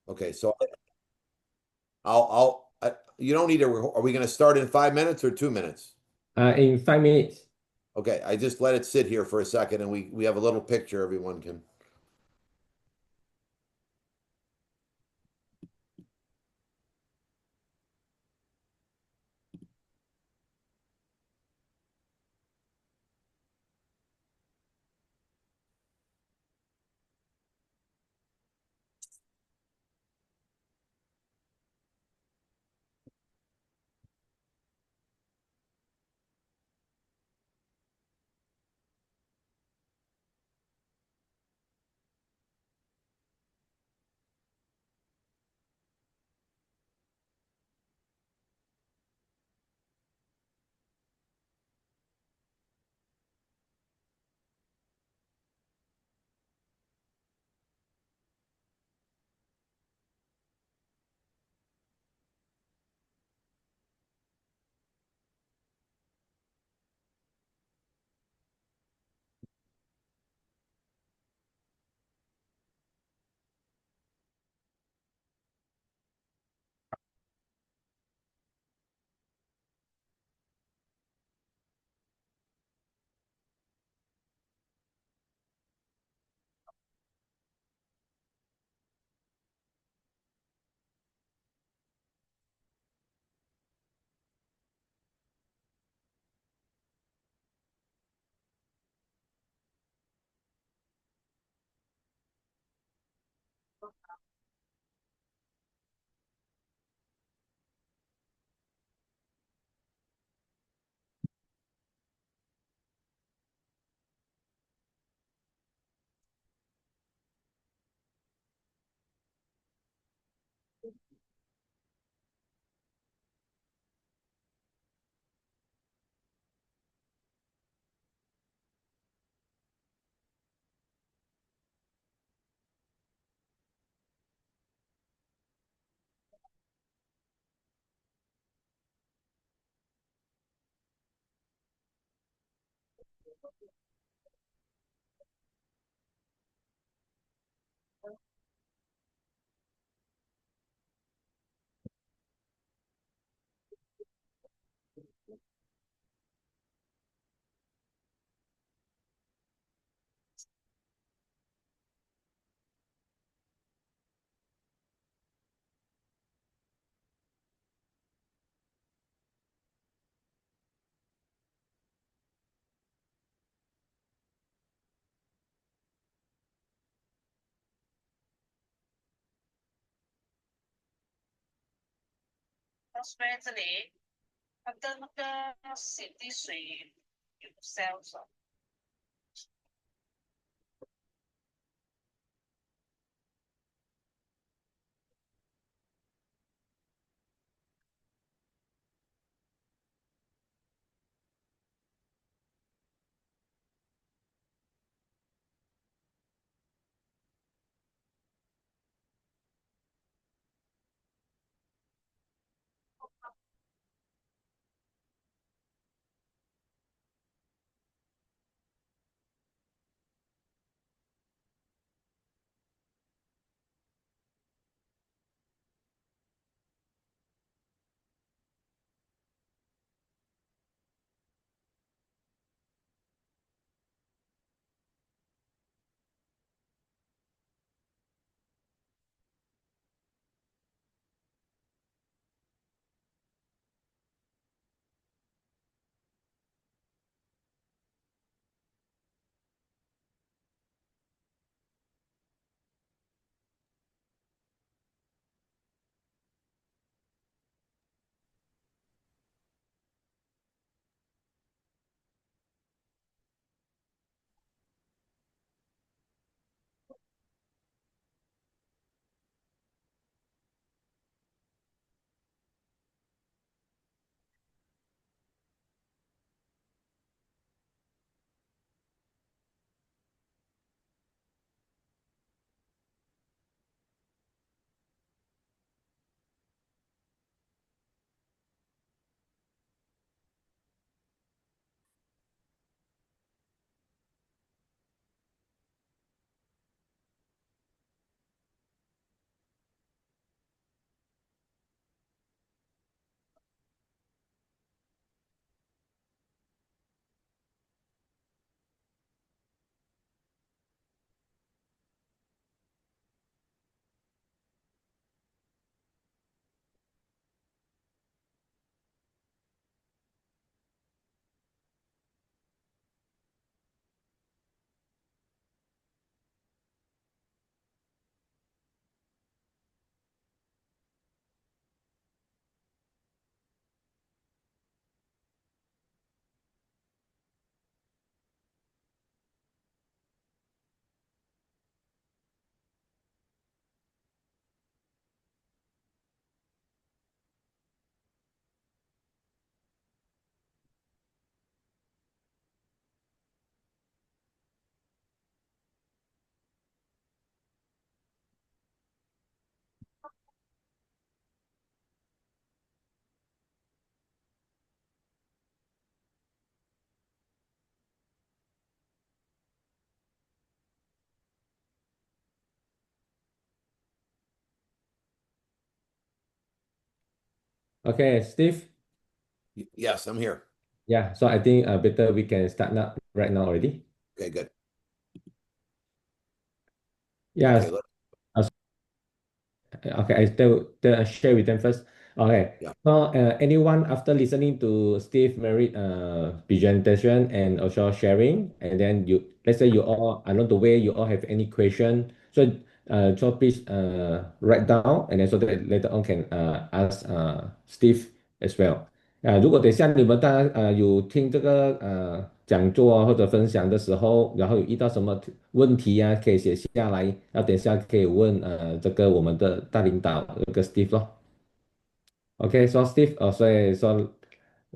Okay, so you don't need to, are we going to start in 5 minutes or 2 minutes? In 5 minutes. Okay, I just let it sit here for a second and we have a little picture everyone can. Okay, Steve. Yes, I'm here. Yeah, so I think better we can start now right now already. Okay, good. Yeah, Okay, okay, I share with them first. Okay, yeah. so anyone after listening to Steve Merritt presentation and also sharing, and then let's say you all along the way you all have any question, so please write down, and then so that later on can ask Steve as well. 如果等一下你们大家有听这个讲座啊或者分享的时候，然后有遇到什么问题啊，可以写下来，然后等一下可以问这个我们的大领导这个 Steve 咯。OK，so Steve，所以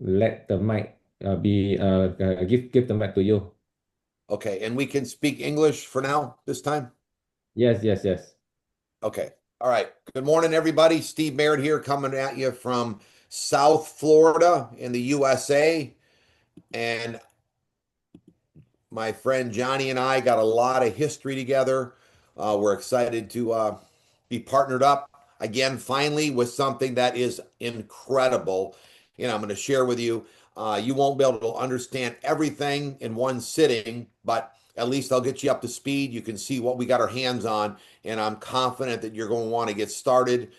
let the mic give the mic to you. Okay, and we can speak English for now this time? Yes, yes, yes. Okay. All right. Good morning, everybody. Steve Merritt here coming at you from South Florida in the USA. And my friend Johnny and I got a lot of history together. We're excited to be partnered up again, finally, with something that is incredible. I'm going to share with you. You won't be able to understand everything in one sitting, but at least I'll get you up to speed. You can see what we got our hands on, and I'm confident that you're going to want to get started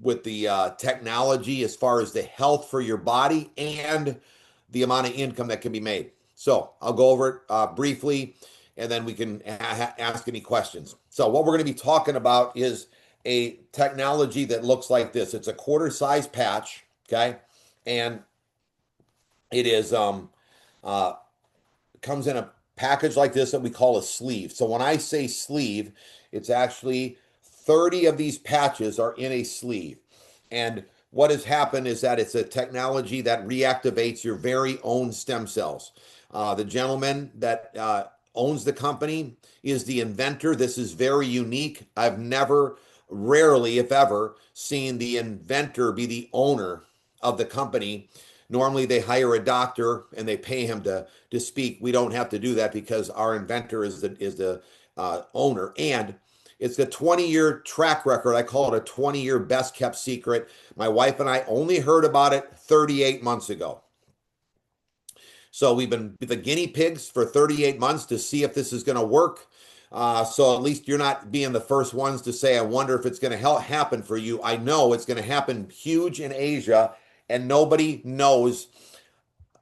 with the technology as far as the health for your body and the amount of income that can be made. So I'll go over it briefly, and then we can ask any questions. So what we're going to be talking about is a technology that looks like this. It's a quarter size patch, okay, and it is comes in a package like this that we call a sleeve. So when I say sleeve, it's actually 30 of these patches are in a sleeve. And what has happened is that it's a technology that reactivates your very own stem cells. The gentleman that owns the company is the inventor. This is very unique. I've never, rarely, if ever, seen the inventor be the owner of the company. Normally, they hire a doctor and they pay him to speak. We don't have to do that because our inventor is the owner, and it's a 20-year track record. I call it a 20-year best kept secret. My wife and I only heard about it 38 months ago. So we've been the guinea pigs for 38 months to see if this is going to work. So at least you're not being the first ones to say, I wonder if it's going to happen for you. I know it's going to happen huge in Asia, and nobody knows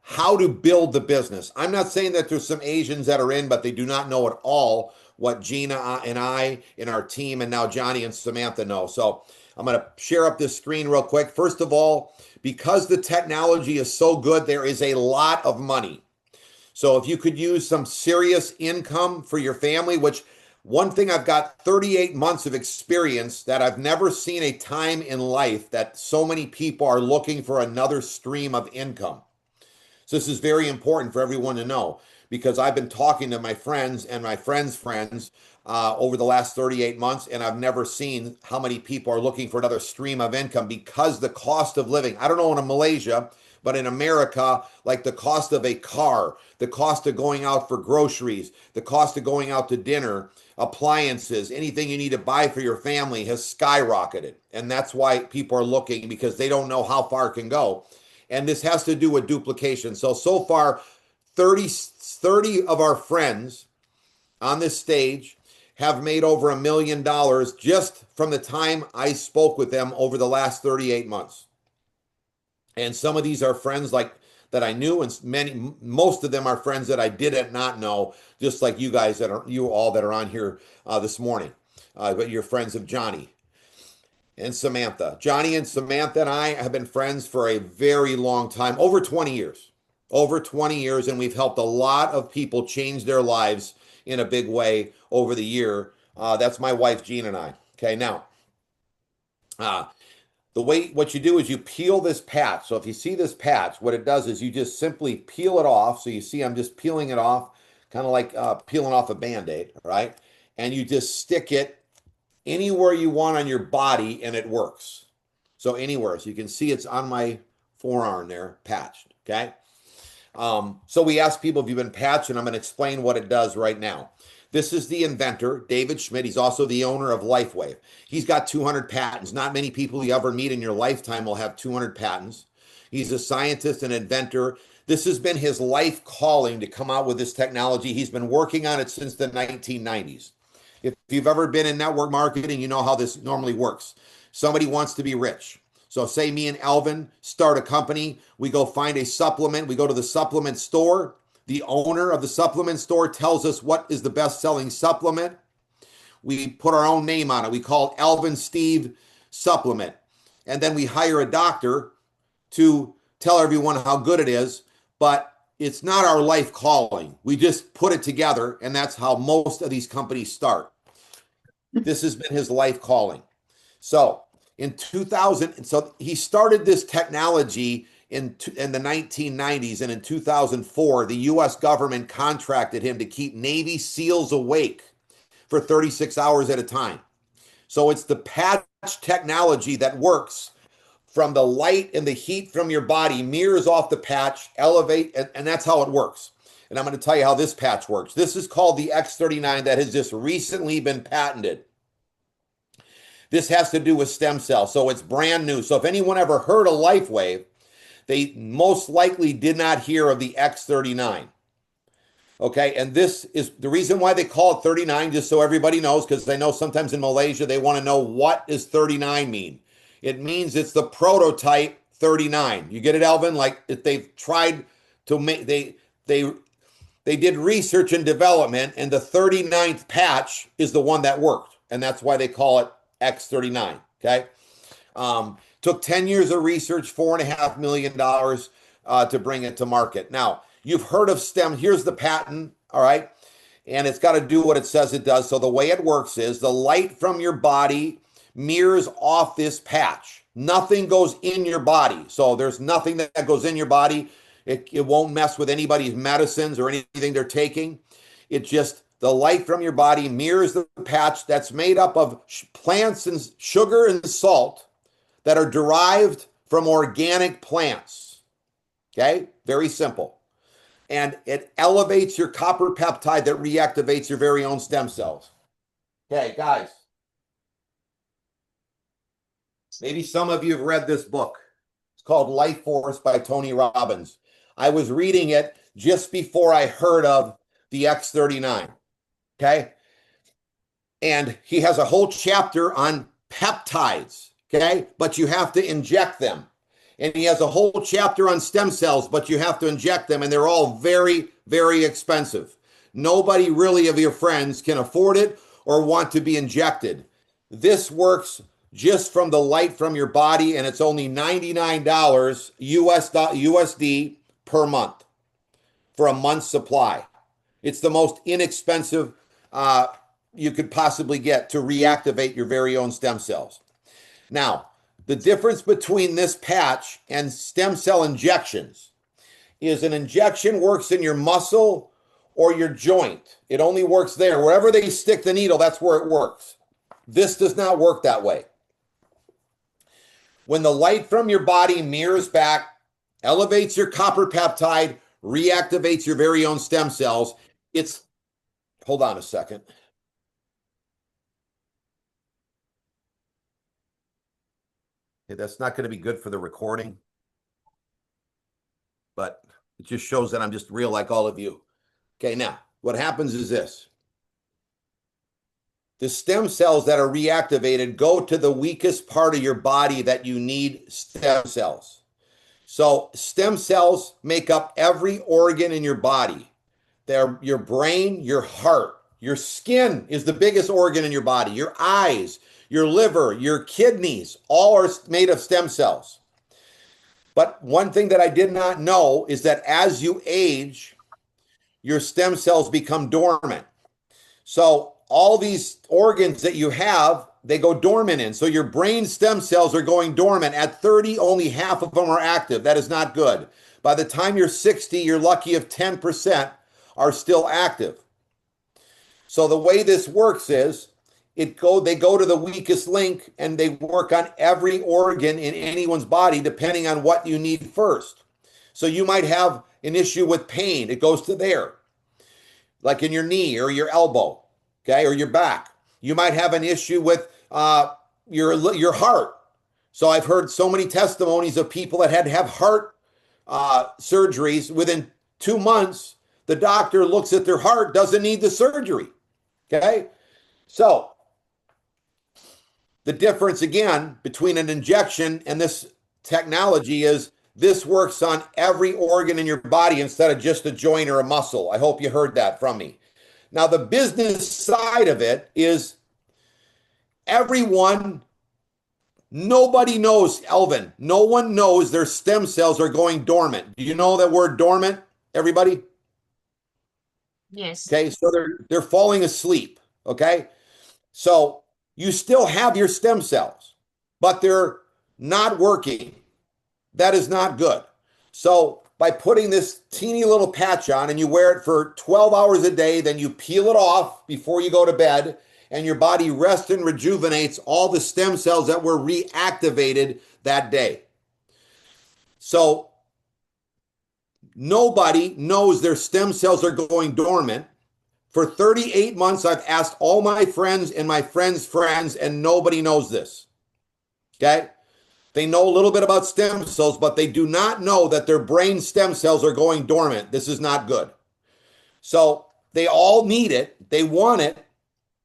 how to build the business. I'm not saying that there's some Asians that are in, but they do not know at all what Gina and I and our team and now Johnny and Samantha know. So I'm going to share up this screen real quick. First of all, because the technology is so good, there is a lot of money. So if you could use some serious income for your family, which one thing I've got 38 months of experience that I've never seen a time in life that so many people are looking for another stream of income. So this is very important for everyone to know because I've been talking to my friends and my friends' friends over the last 38 months, and I've never seen how many people are looking for another stream of income because the cost of living, I don't know in Malaysia, but in America, like the cost of a car, the cost of going out for groceries, the cost of going out to dinner, appliances, anything you need to buy for your family has skyrocketed. And that's why people are looking because they don't know how far it can go. And this has to do with duplication. So far, 30 of our friends on this stage have made over $1 million just from the time I spoke with them over the last 38 months. And some of these are friends like that I knew, and most of them are friends that I did not know, just like you guys you all that are on here this morning. But you're friends of Johnny and Samantha. Johnny and Samantha and I have been friends for a very long time, over 20 years. Over 20 years, and we've helped a lot of people change their lives in a big way over the year. That's my wife, Jean, and I. Okay, now, what you do is you peel this patch. So if you see this patch, what it does is you just simply peel it off. So you see I'm just peeling it off, kind of like peeling off a Band-Aid, right? And you just stick it anywhere you want on your body and it works. So anywhere. So you can see it's on my forearm there, patched, okay? So we ask people if you've been patched, and I'm going to explain what it does right now. This is the inventor, David Schmidt. He's also the owner of LifeWave. He's got 200 patents. Not many people you ever meet in your lifetime will have 200 patents. He's a scientist and inventor. This has been his life calling to come out with this technology. He's been working on it since the 1990s. If you've ever been in network marketing, you know how this normally works. Somebody wants to be rich. So say me and Alvin start a company. We go find a supplement. We go to the supplement store. The owner of the supplement store tells us what is the best-selling supplement. We put our own name on it. We call it Alvin Steve Supplement. And then we hire a doctor to tell everyone how good it is. But it's not our life calling. We just put it together, and that's how most of these companies start. This has been his life calling. So in 2000, so he started this technology in the 1990s, and in 2004, the U.S. government contracted him to keep Navy SEALs awake for 36 hours at a time. So it's the patch technology that works from the light and the heat from your body, mirrors off the patch, elevate, and that's how it works. And I'm going to tell you how this patch works. This is called the X39 that has just recently been patented. This has to do with stem cells, so it's brand new. So if anyone ever heard of LifeWave, they most likely did not hear of the X39. Okay, and this is the reason why they call it 39, just so everybody knows, because they know sometimes in Malaysia they want to know what does 39 mean. It means it's the prototype 39. You get it, Alvin? Like if they've tried to make, they did research and development, and the 39th patch is the one that worked, and that's why they call it X39. Okay. Took 10 years of research, $4.5 million to bring it to market. Now, you've heard of stem. Here's the patent, all right? And it's got to do what it says it does. So the way it works is the light from your body mirrors off this patch. Nothing goes in your body. So there's nothing that goes in your body. It won't mess with anybody's medicines or anything they're taking. It just, the light from your body mirrors the patch that's made up of plants and sugar and salt that are derived from organic plants. Okay? Very simple. And it elevates your copper peptide that reactivates your very own stem cells. Okay, guys. Maybe some of you have read this book. It's called Life Force by Tony Robbins. I was reading it just before I heard of the X39. Okay? And he has a whole chapter on peptides. Okay, but you have to inject them. And he has a whole chapter on stem cells, but you have to inject them, and they're all very, very expensive. Nobody really of your friends can afford it or want to be injected. This works just from the light from your body, and it's only $99 USD per month for a month's supply. It's the most inexpensive you could possibly get to reactivate your very own stem cells. Now, the difference between this patch and stem cell injections is an injection works in your muscle or your joint. It only works there. Wherever they stick the needle, that's where it works. This does not work that way. When the light from your body mirrors back, elevates your copper peptide, reactivates your very own stem cells, it's, hold on a second. Okay, that's not going to be good for the recording, but it just shows that I'm just real like all of you. Okay, now, what happens is this. The stem cells that are reactivated go to the weakest part of your body that you need stem cells. So stem cells make up every organ in your body. They're your brain, your heart, your skin is the biggest organ in your body, your eyes, your liver, your kidneys, all are made of stem cells. But one thing that I did not know is that as you age, your stem cells become dormant. So all these organs that you have, they go dormant in. So your brain stem cells are going dormant. At 30, only half of them are active. That is not good. By the time you're 60, you're lucky if 10% are still active. So the way this works is they go to the weakest link and they work on every organ in anyone's body depending on what you need first. So you might have an issue with pain. It goes to there, like in your knee or your elbow. okay, or your back. You might have an issue with your heart. So I've heard so many testimonies of people that had to have heart surgeries. Within 2 months, the doctor looks at their heart, doesn't need the surgery. Okay? So the difference again between an injection and this technology is this works on every organ in your body instead of just a joint or a muscle. I hope you heard that from me. Now, the business side of it is nobody knows, Elvin, no one knows their stem cells are going dormant. Do you know that word dormant, everybody? Yes. Okay, so they're falling asleep, okay? So you still have your stem cells, but they're not working. That is not good. So by putting this teeny little patch on and you wear it for 12 hours a day, then you peel it off before you go to bed, and your body rests and rejuvenates all the stem cells that were reactivated that day. So nobody knows their stem cells are going dormant. For 38 months, I've asked all my friends and my friends' friends, and nobody knows this. Okay? They know a little bit about stem cells, but they do not know that their brain stem cells are going dormant. This is not good. So they all need it. They want it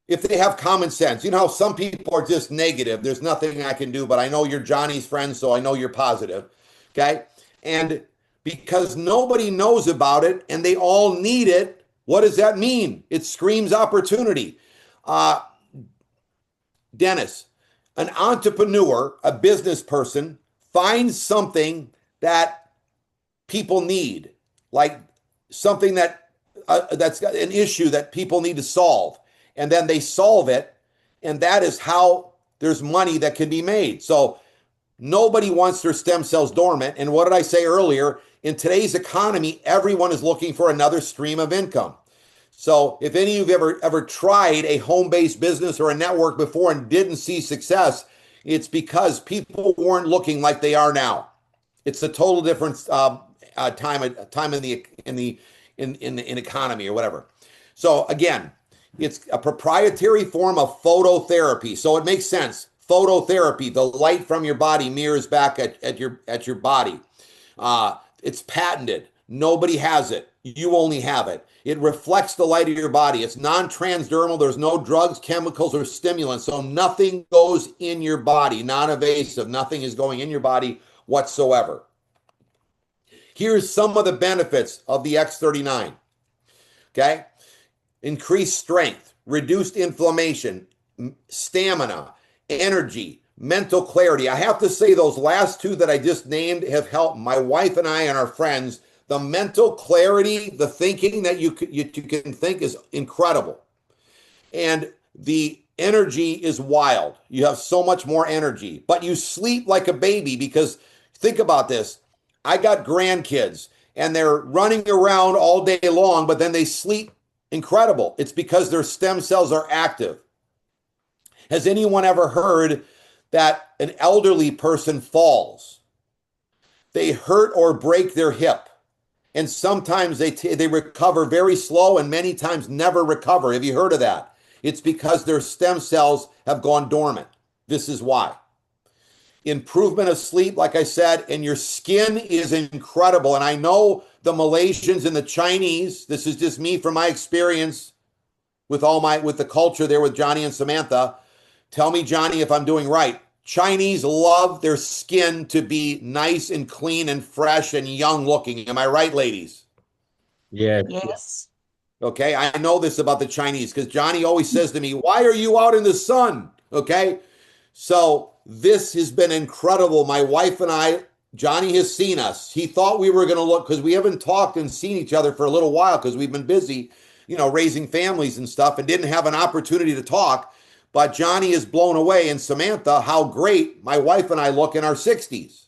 if they have common sense. You know how some people are just negative. There's nothing I can do, but I know you're Johnny's friend, so I know you're positive. Okay? And because nobody knows about it and they all need it, what does that mean? It screams opportunity. Dennis, an entrepreneur, a business person, finds something that people need, like something that's got an issue that people need to solve, and then they solve it, and that is how there's money that can be made. So nobody wants their stem cells dormant. And what did I say earlier? In today's economy, everyone is looking for another stream of income. So if any of you have ever tried a home-based business or a network before and didn't see success, it's because people weren't looking like they are now. It's a total different time in the economy or whatever. So again, it's a proprietary form of phototherapy. So it makes sense. Phototherapy, the light from your body mirrors back at your body. It's patented. Nobody has it. You only have it. It reflects the light of your body. It's non-transdermal. There's no drugs, chemicals, or stimulants. So nothing goes in your body, non-invasive. Nothing is going in your body whatsoever. Here's some of the benefits of the X39. Okay? Increased strength, reduced inflammation, stamina, energy, mental clarity. I have to say those last two that I just named have helped my wife and I and our friends. The mental clarity, the thinking that you can think is incredible. And the energy is wild. You have so much more energy, but you sleep like a baby because think about this. I got grandkids and they're running around all day long, but then they sleep incredible. It's because their stem cells are active. Has anyone ever heard that an elderly person falls? They hurt or break their hip. And sometimes they recover very slow and many times never recover. Have you heard of that? It's because their stem cells have gone dormant. This is why. Improvement of sleep, like I said, and your skin is incredible. And I know the Malaysians and the Chinese, this is just me from my experience with the culture there with Johnny and Samantha. Tell me, Johnny, if I'm doing right. Chinese love their skin to be nice and clean and fresh and young looking. Am I right, ladies? Yes. Yes. Okay, I know this about the Chinese because Johnny always says to me, why are you out in the sun? Okay, so this has been incredible. My wife and I, Johnny has seen us. He thought we were going to look, because we haven't talked and seen each other for a little while because we've been busy, raising families and stuff and didn't have an opportunity to talk. But Johnny is blown away, and Samantha, how great my wife and I look in our 60s.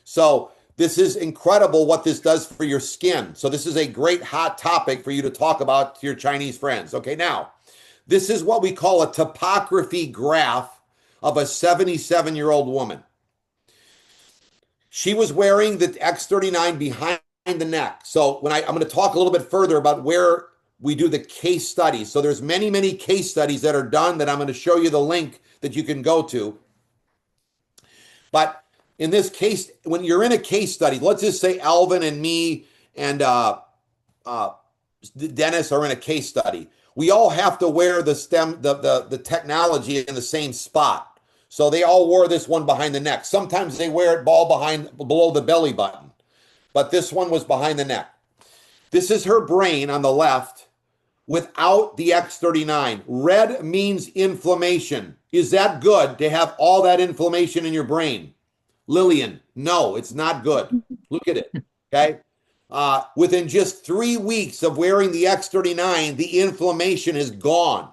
So this is incredible what this does for your skin. So this is a great hot topic for you to talk about to your Chinese friends. Okay, now, this is what we call a topography graph of a 77-year-old woman. She was wearing the X39 behind the neck. So I'm going to talk a little bit further about where we do the case studies. So there's many, many case studies that are done that I'm going to show you the link that you can go to. But in this case, when you're in a case study, let's just say Alvin and me and Dennis are in a case study. We all have to wear the technology in the same spot. So they all wore this one behind the neck. Sometimes they wear it below the belly button, but this one was behind the neck. This is her brain on the left without the X39. Red means inflammation. Is that good to have all that inflammation in your brain? Lillian, no, it's not good. Look at it, okay? Within just 3 weeks of wearing the X39, the inflammation is gone.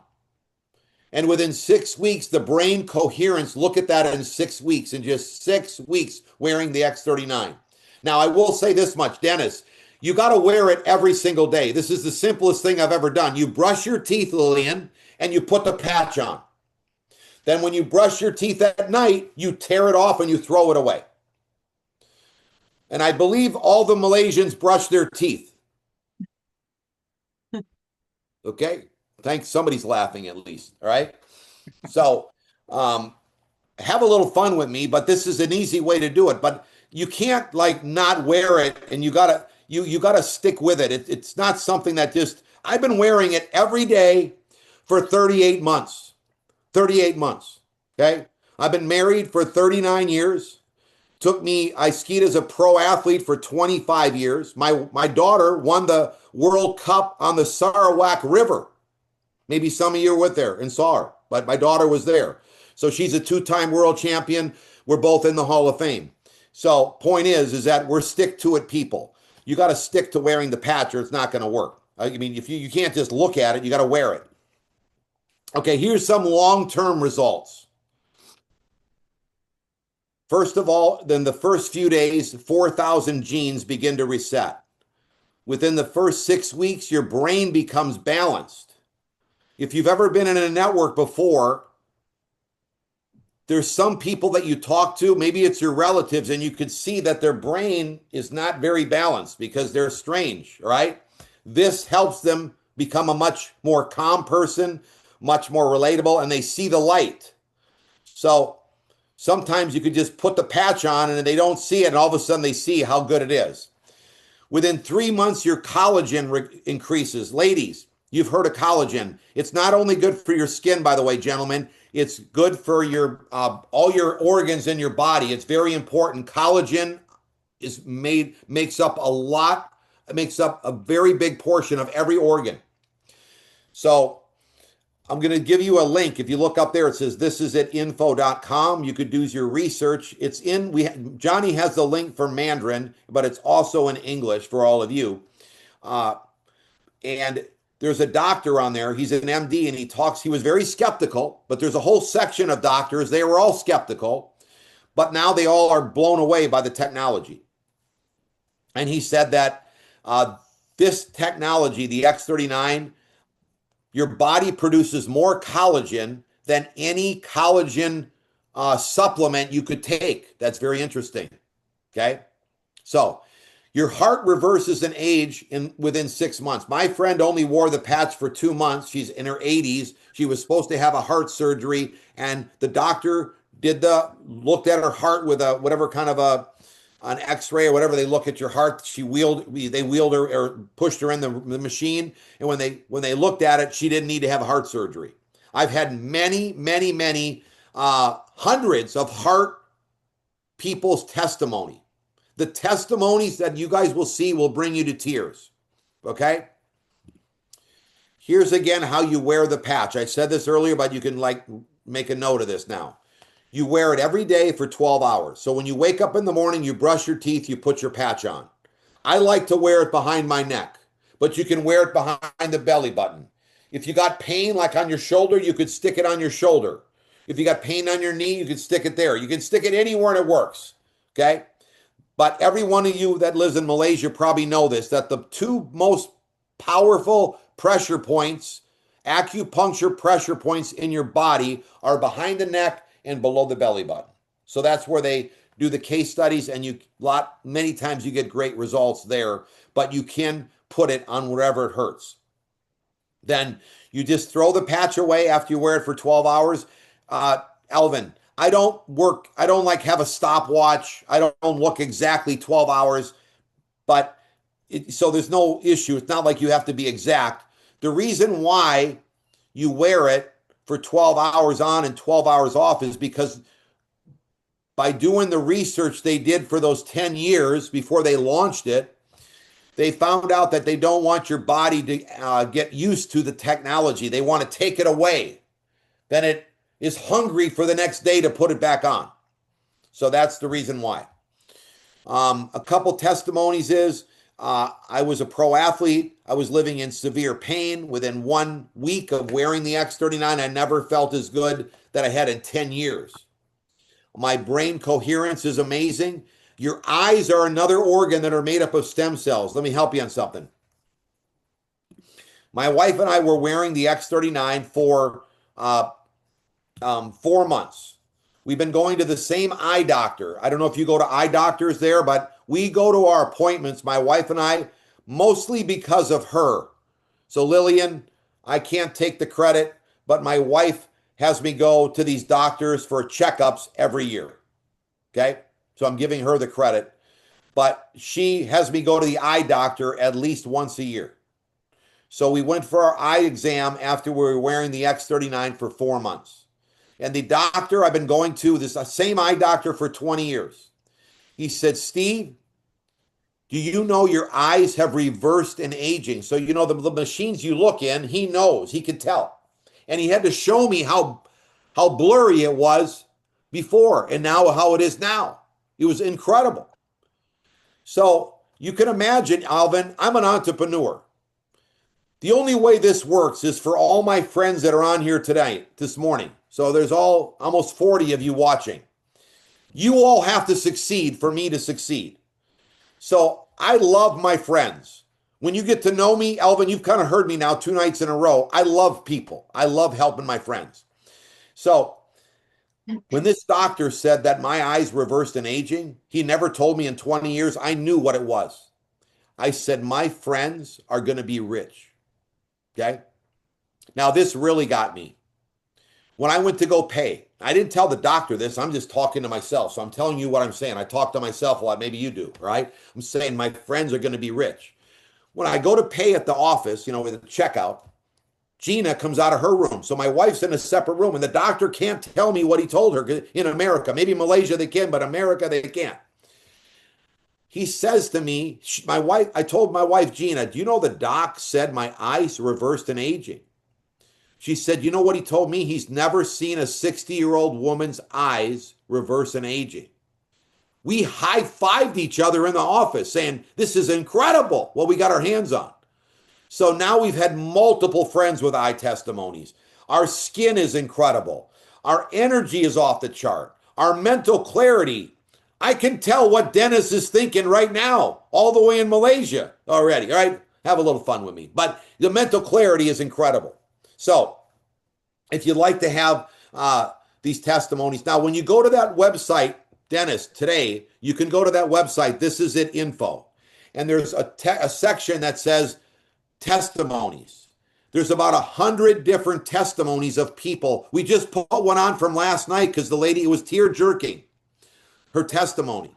And within 6 weeks, the brain coherence, look at that in 6 weeks, in just 6 weeks wearing the X39. Now, I will say this much, Dennis, you got to wear it every single day. This is the simplest thing I've ever done. You brush your teeth, Lillian, and you put the patch on. Then when you brush your teeth at night, you tear it off and you throw it away. And I believe all the Malaysians brush their teeth. Okay? Thanks. Somebody's laughing at least. All right? So have a little fun with me, but this is an easy way to do it. But you can't like not wear it, and you gotta stick with it. It's not something that just, I've been wearing it every day for 38 months. 38 months. Okay? I've been married for 39 years. I skied as a pro athlete for 25 years. My daughter won the World Cup on the Sarawak River. Maybe some of you were there and saw her, but my daughter was there. So she's a 2-time world champion. We're both in the Hall of Fame. So point is that we're stick-to-it people. You got to stick to wearing the patch or it's not going to work. I mean, if you can't just look at it, you got to wear it. Okay, here's some long-term results. First of all, then the first few days, 4,000 genes begin to reset. Within the first 6 weeks, your brain becomes balanced. If you've ever been in a network before, there's some people that you talk to, maybe it's your relatives, and you could see that their brain is not very balanced because they're strange, right? This helps them become a much more calm person, much more relatable, and they see the light. So sometimes you could just put the patch on and they don't see it, and all of a sudden they see how good it is. Within 3 months, your collagen increases. Ladies, you've heard of collagen. It's not only good for your skin, by the way, gentlemen. It's good for your all your organs in your body. It's very important. Collagen makes up a very big portion of every organ. So I'm going to give you a link. If you look up there, it says this is at info.com. You could do your research. Johnny has the link for Mandarin, but it's also in English for all of you. And there's a doctor on there. He's an MD, and he was very skeptical, but there's a whole section of doctors. They were all skeptical, but now they all are blown away by the technology. And he said that this technology, the X39, your body produces more collagen than any collagen supplement you could take. That's very interesting. Okay. So your heart reverses in age within 6 months. My friend only wore the patch for 2 months. She's in her 80s. She was supposed to have a heart surgery, and the doctor looked at her heart with whatever kind of an X-ray or whatever they look at your heart. They wheeled her or pushed her in the machine. And when they looked at it, she didn't need to have a heart surgery. I've had many, many, many hundreds of heart people's testimony. The testimonies that you guys will see will bring you to tears. Okay. Here's again how you wear the patch. I said this earlier, but you can make a note of this now. You wear it every day for 12 hours. So when you wake up in the morning, you brush your teeth, you put your patch on. I like to wear it behind my neck, but you can wear it behind the belly button. If you got pain like on your shoulder, you could stick it on your shoulder. If you got pain on your knee, you could stick it there. You can stick it anywhere and it works. Okay. But every one of you that lives in Malaysia probably know this, that the two most powerful pressure points, acupuncture pressure points in your body are behind the neck and below the belly button. So that's where they do the case studies, and many times you get great results there, but you can put it on wherever it hurts. Then you just throw the patch away after you wear it for 12 hours. Alvin, I don't like have a stopwatch. I don't look exactly 12 hours, but so there's no issue. It's not like you have to be exact. The reason why you wear it for 12 hours on and 12 hours off is because by doing the research they did for those 10 years before they launched it, they found out that they don't want your body to get used to the technology. They want to take it away. Then it is hungry for the next day to put it back on. So that's the reason why. A couple testimonies is, I was a pro athlete. I was living in severe pain. Within 1 week of wearing the X39, I never felt as good that I had in 10 years. My brain coherence is amazing. Your eyes are another organ that are made up of stem cells. Let me help you on something. My wife and I were wearing the X39 for 4 months. We've been going to the same eye doctor. I don't know if you go to eye doctors there, but we go to our appointments, my wife and I, mostly because of her. So Lillian, I can't take the credit, but my wife has me go to these doctors for checkups every year. Okay? So I'm giving her the credit. But she has me go to the eye doctor at least once a year. So we went for our eye exam after we were wearing the X39 for 4 months. And the doctor I've been going to, this same eye doctor for 20 years. He said, Steve, do you know your eyes have reversed in aging? So, you know, the machines you look in, he knows, he could tell. And he had to show me how blurry it was before and now how it is now. It was incredible. So you can imagine, Alvin, I'm an entrepreneur. The only way this works is for all my friends that are on here tonight, this morning. So there's almost 40 of you watching. You all have to succeed for me to succeed. So I love my friends. When you get to know me, Alvin, you've kind of heard me now 2 nights in a row. I love people. I love helping my friends. So when this doctor said that my eyes reversed in aging, he never told me in 20 years, I knew what it was. I said, my friends are going to be rich. Okay? Now, this really got me. When I went to go pay, I didn't tell the doctor this. I'm just talking to myself. So I'm telling you what I'm saying. I talk to myself a lot. Maybe you do, right? I'm saying my friends are going to be rich. When I go to pay at the office, you know, with the checkout, Gina comes out of her room. So my wife's in a separate room, and the doctor can't tell me what he told her in America. Maybe Malaysia they can, but America they can't. He says to me, I told my wife, Gina, do you know the doc said my eyes reversed in aging? She said, you know what he told me? He's never seen a 60-year-old woman's eyes reverse in aging. We high-fived each other in the office saying, this is incredible what we got our hands on. So now we've had multiple friends with eye testimonies. Our skin is incredible. Our energy is off the chart. Our mental clarity. I can tell what Dennis is thinking right now, all the way in Malaysia already. All right, have a little fun with me. But the mental clarity is incredible. So if you'd like to have these testimonies, now when you go to that website, Dennis, today, you can go to that website, This Is It info. And there's a section that says testimonies. There's about 100 different testimonies of people. We just put one on from last night because the lady was tear-jerking, her testimony.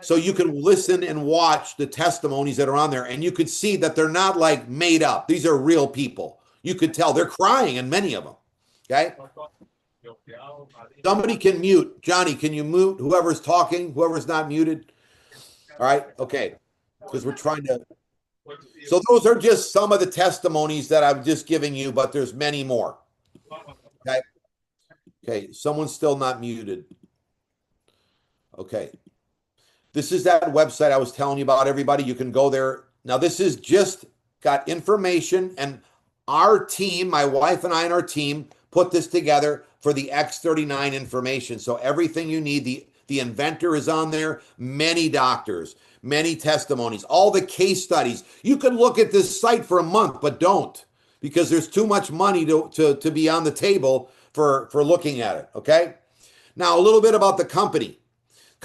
So you can listen and watch the testimonies that are on there, and you could see that they're not like made up. These are real people. You could tell they're crying in many of them. Okay? Somebody can mute. Johnny, can you mute whoever's talking, whoever's not muted? All right? Okay. Because we're trying to. So those are just some of the testimonies that I'm just giving you, but there's many more. Okay? Okay. Someone's still not muted. Okay. This is that website I was telling you about, everybody. You can go there. Now, this is just got information, and our team, my wife and I and our team, put this together for the X39 information. So everything you need, the inventor is on there, many doctors, many testimonies, all the case studies. You can look at this site for a month, but don't, because there's too much money to be on the table for looking at it, okay? Now, a little bit about the company.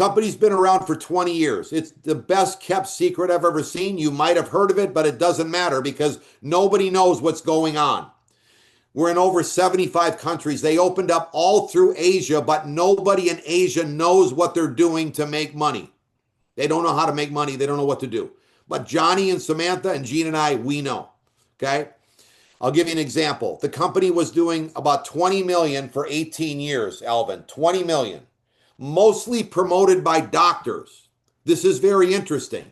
Company's been around for 20 years. It's the best kept secret I've ever seen. You might have heard of it, but it doesn't matter because nobody knows what's going on. We're in over 75 countries. They opened up all through Asia, but nobody in Asia knows what they're doing to make money. They don't know how to make money. They don't know what to do. But Johnny and Samantha and Gene and I, we know. Okay? I'll give you an example. The company was doing about 20 million for 18 years, Alvin. 20 million. Mostly promoted by doctors. This is very interesting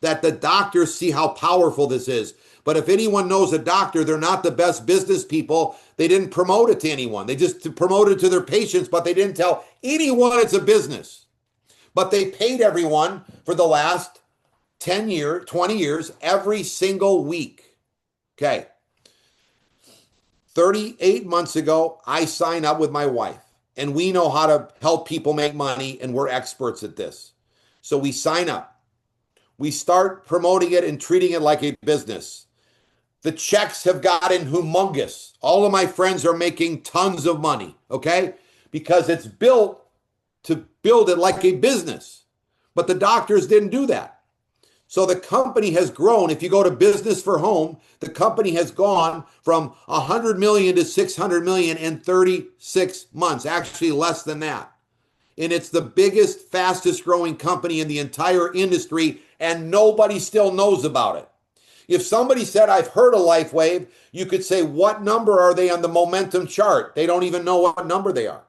that the doctors see how powerful this is. But if anyone knows a doctor, they're not the best business people. They didn't promote it to anyone. They just promoted it to their patients, but they didn't tell anyone it's a business. But they paid everyone for the last 10 years, 20 years, every single week. Okay. 38 months ago, I signed up with my wife, and we know how to help people make money, and we're experts at this. So we sign up. We start promoting it and treating it like a business. The checks have gotten humongous. All of my friends are making tons of money, okay? Because it's built to build it like a business. But the doctors didn't do that. So the company has grown. If you go to Business for Home, the company has gone from 100 million to 600 million in 36 months, actually less than that. And it's the biggest, fastest growing company in the entire industry, and nobody still knows about it. If somebody said, I've heard of LifeWave, you could say, what number are they on the momentum chart? They don't even know what number they are.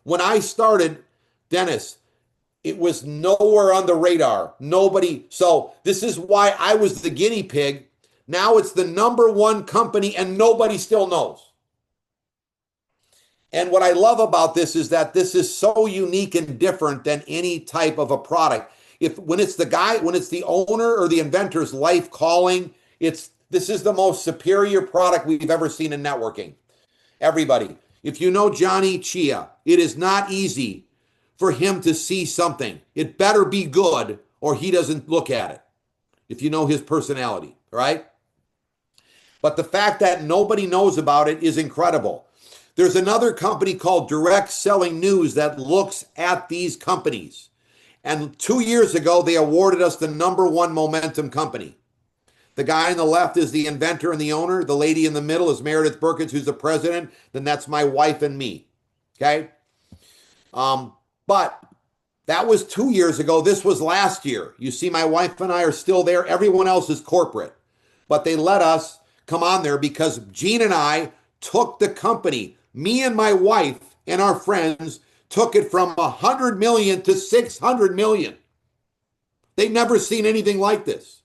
When I started, Dennis, it was nowhere on the radar. Nobody. So this is why I was the guinea pig. Now it's the number one company and nobody still knows. And what I love about this is that this is so unique and different than any type of a product. When it's the owner or the inventor's life calling, this is the most superior product we've ever seen in networking. Everybody, if you know Johnny Chia, it is not easy for him to see something. It better be good or he doesn't look at it, if you know his personality, right? But the fact that nobody knows about it is incredible. There's another company called Direct Selling News that looks at these companies. And 2 years ago, they awarded us the number one momentum company. The guy on the left is the inventor and the owner. The lady in the middle is Meredith Perkins, who's the president. Then that's my wife and me. Okay? But that was 2 years ago. This was last year. You see, my wife and I are still there. Everyone else is corporate. But they let us come on there because Gene and I took the company. Me and my wife and our friends took it from 100 million to 600 million. They've never seen anything like this.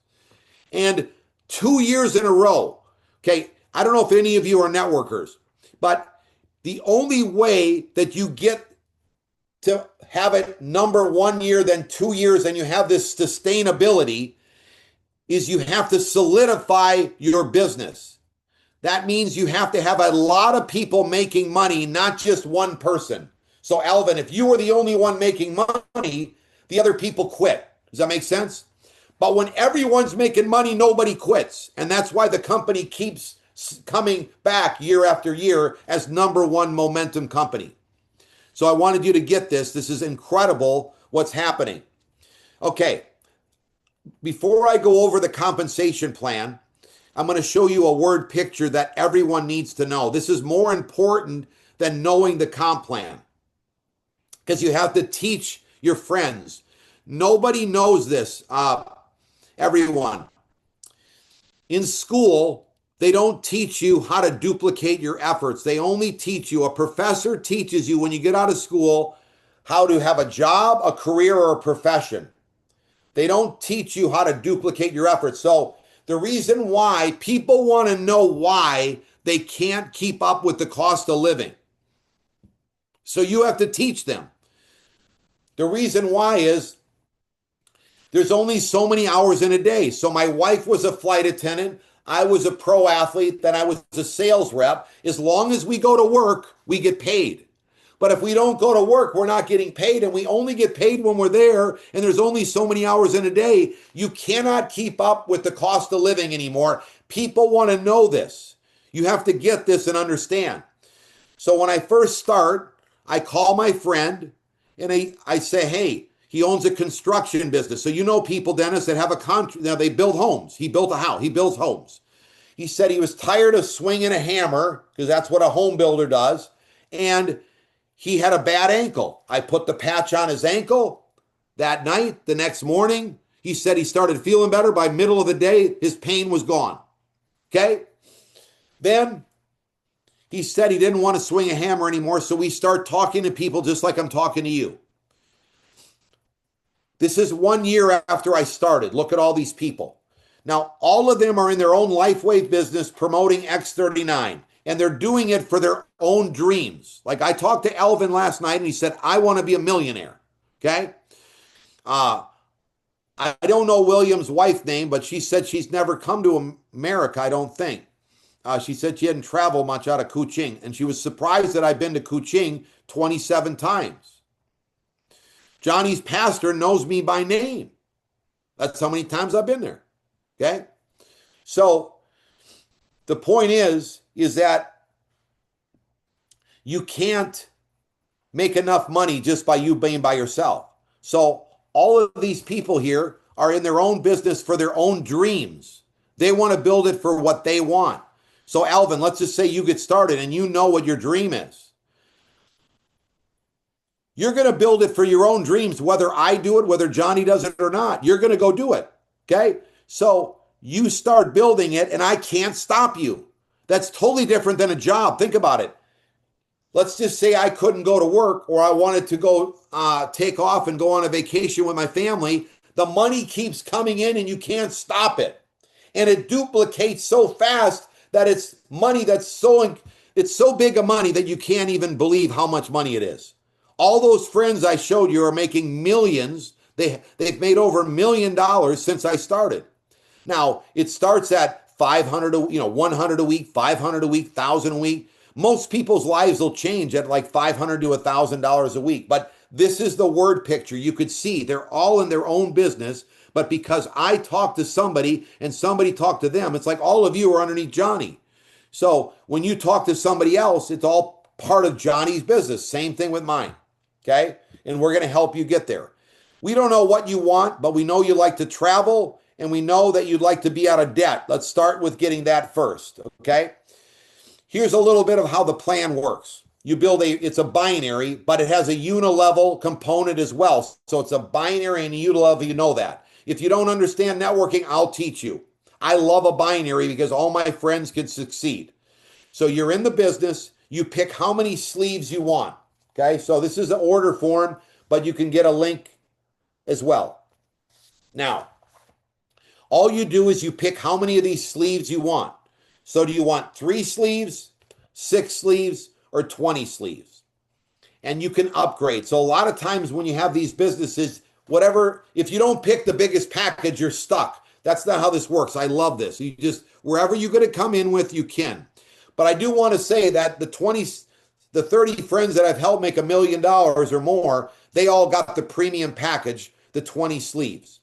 And 2 years in a row, okay, I don't know if any of you are networkers, but the only way that you get to have it number 1 year, then 2 years, and you have this sustainability is you have to solidify your business. That means you have to have a lot of people making money, not just one person. So Alvin, if you were the only one making money, the other people quit. Does that make sense? But when everyone's making money, nobody quits. And that's why the company keeps coming back year after year as number one momentum company. So I wanted you to get this. This is incredible what's happening. Okay, before I go over the compensation plan, I'm going to show you a word picture that everyone needs to know. This is more important than knowing the comp plan because you have to teach your friends. Nobody knows this, everyone. In school, they don't teach you how to duplicate your efforts. They only teach you, a professor teaches you when you get out of school how to have a job, a career, or a profession. They don't teach you how to duplicate your efforts. So the reason why people want to know why they can't keep up with the cost of living. So you have to teach them. The reason why is there's only so many hours in a day. So my wife was a flight attendant. I was a pro athlete. Then I was a sales rep. As long as we go to work, we get paid. But if we don't go to work, we're not getting paid, and we only get paid when we're there, and there's only so many hours in a day. You cannot keep up with the cost of living anymore. People want to know this. You have to get this and understand. So when I first start, I call my friend, and I say, hey, He owns a construction business. So you know people, Dennis, that have a contract. Now they build homes. He built a house. He builds homes. He said he was tired of swinging a hammer because that's what a home builder does. And he had a bad ankle. I put the patch on his ankle that night. The next morning, he said he started feeling better. By middle of the day, his pain was gone. Okay? Then he said he didn't want to swing a hammer anymore, so we start talking to people just like I'm talking to you. This is 1 year after I started. Look at all these people. Now, all of them are in their own LifeWave business promoting X39, and they're doing it for their own dreams. Like I talked to Elvin last night, and he said, I want to be a millionaire. Okay? I don't know William's wife's name, but she said she's never come to America, I don't think. She said she hadn't traveled much out of Kuching, and she was surprised that I've been to Kuching 27 times. Johnny's pastor knows me by name. That's how many times I've been there. Okay? So the point is that you can't make enough money just by you being by yourself. So all of these people here are in their own business for their own dreams. They want to build it for what they want. So Alvin, let's just say you get started and you know what your dream is. You're going to build it for your own dreams, whether I do it, whether Johnny does it or not. You're going to go do it. Okay? So you start building it and I can't stop you. That's totally different than a job. Think about it. Let's just say I couldn't go to work or I wanted to go take off and go on a vacation with my family. The money keeps coming in and you can't stop it. And it duplicates so fast that it's money it's so big a money that you can't even believe how much money it is. All those friends I showed you are making millions. They've made over $1 million since I started. Now, it starts at 500, 100 a week, 500 a week, 1,000 a week. Most people's lives will change at like $500 to $1,000 a week. But this is the word picture. You could see they're all in their own business. But because I talked to somebody and somebody talked to them, it's like all of you are underneath Johnny. So when you talk to somebody else, it's all part of Johnny's business. Same thing with mine. Okay? And we're going to help you get there. We don't know what you want, but we know you like to travel and we know that you'd like to be out of debt. Let's start with getting that first. Okay? Here's a little bit of how the plan works. You build it's a binary, but it has a unilevel component as well. So it's a binary and a unilevel, you know that. If you don't understand networking, I'll teach you. I love a binary because all my friends can succeed. So you're in the business, you pick how many sleeves you want. Okay, so this is the order form, but you can get a link as well. Now, all you do is you pick how many of these sleeves you want. So do you want 3 sleeves, 6 sleeves, or 20 sleeves? And you can upgrade. So a lot of times when you have these businesses, if you don't pick the biggest package, you're stuck. That's not how this works. I love this. You just, wherever you're going to come in with, you can. But I do want to say that the 30 friends that I've helped make $1 million or more, they all got the premium package, the 20 sleeves.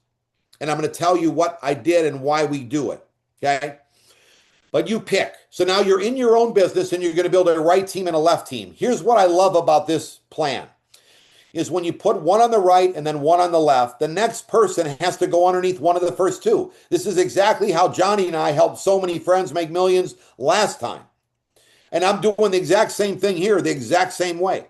And I'm going to tell you what I did and why we do it. Okay? But you pick. So now you're in your own business and you're going to build a right team and a left team. Here's what I love about this plan. Is when you put one on the right and then one on the left, the next person has to go underneath one of the first two. This is exactly how Johnny and I helped so many friends make millions last time. And I'm doing the exact same thing here, the exact same way.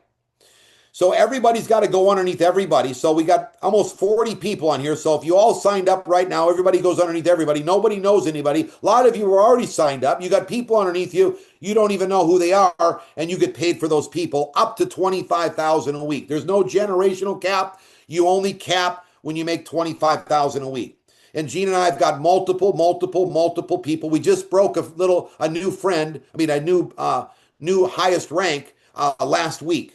So everybody's got to go underneath everybody. So we got almost 40 people on here. So if you all signed up right now, everybody goes underneath everybody. Nobody knows anybody. A lot of you are already signed up. You got people underneath you. You don't even know who they are. And you get paid for those people up to $25,000 a week. There's no generational cap. You only cap when you make $25,000 a week. And Gene and I have got multiple people. We just broke a new highest rank last week.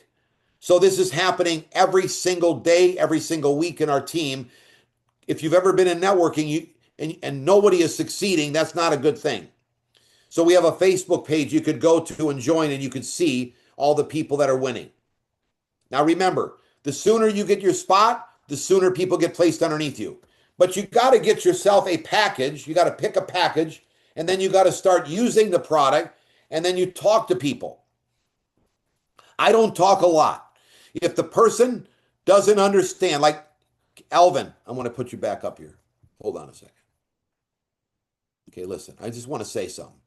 So this is happening every single day, every single week in our team. If you've ever been in networking and nobody is succeeding, that's not a good thing. So we have a Facebook page you could go to and join, and you could see all the people that are winning. Now remember, the sooner you get your spot, the sooner people get placed underneath you. But you got to get yourself a package. You got to pick a package, and then you got to start using the product, and then you talk to people. I don't talk a lot. If the person doesn't understand, like Alvin, I want to put you back up here. Hold on a second. Okay, listen, I just want to say something.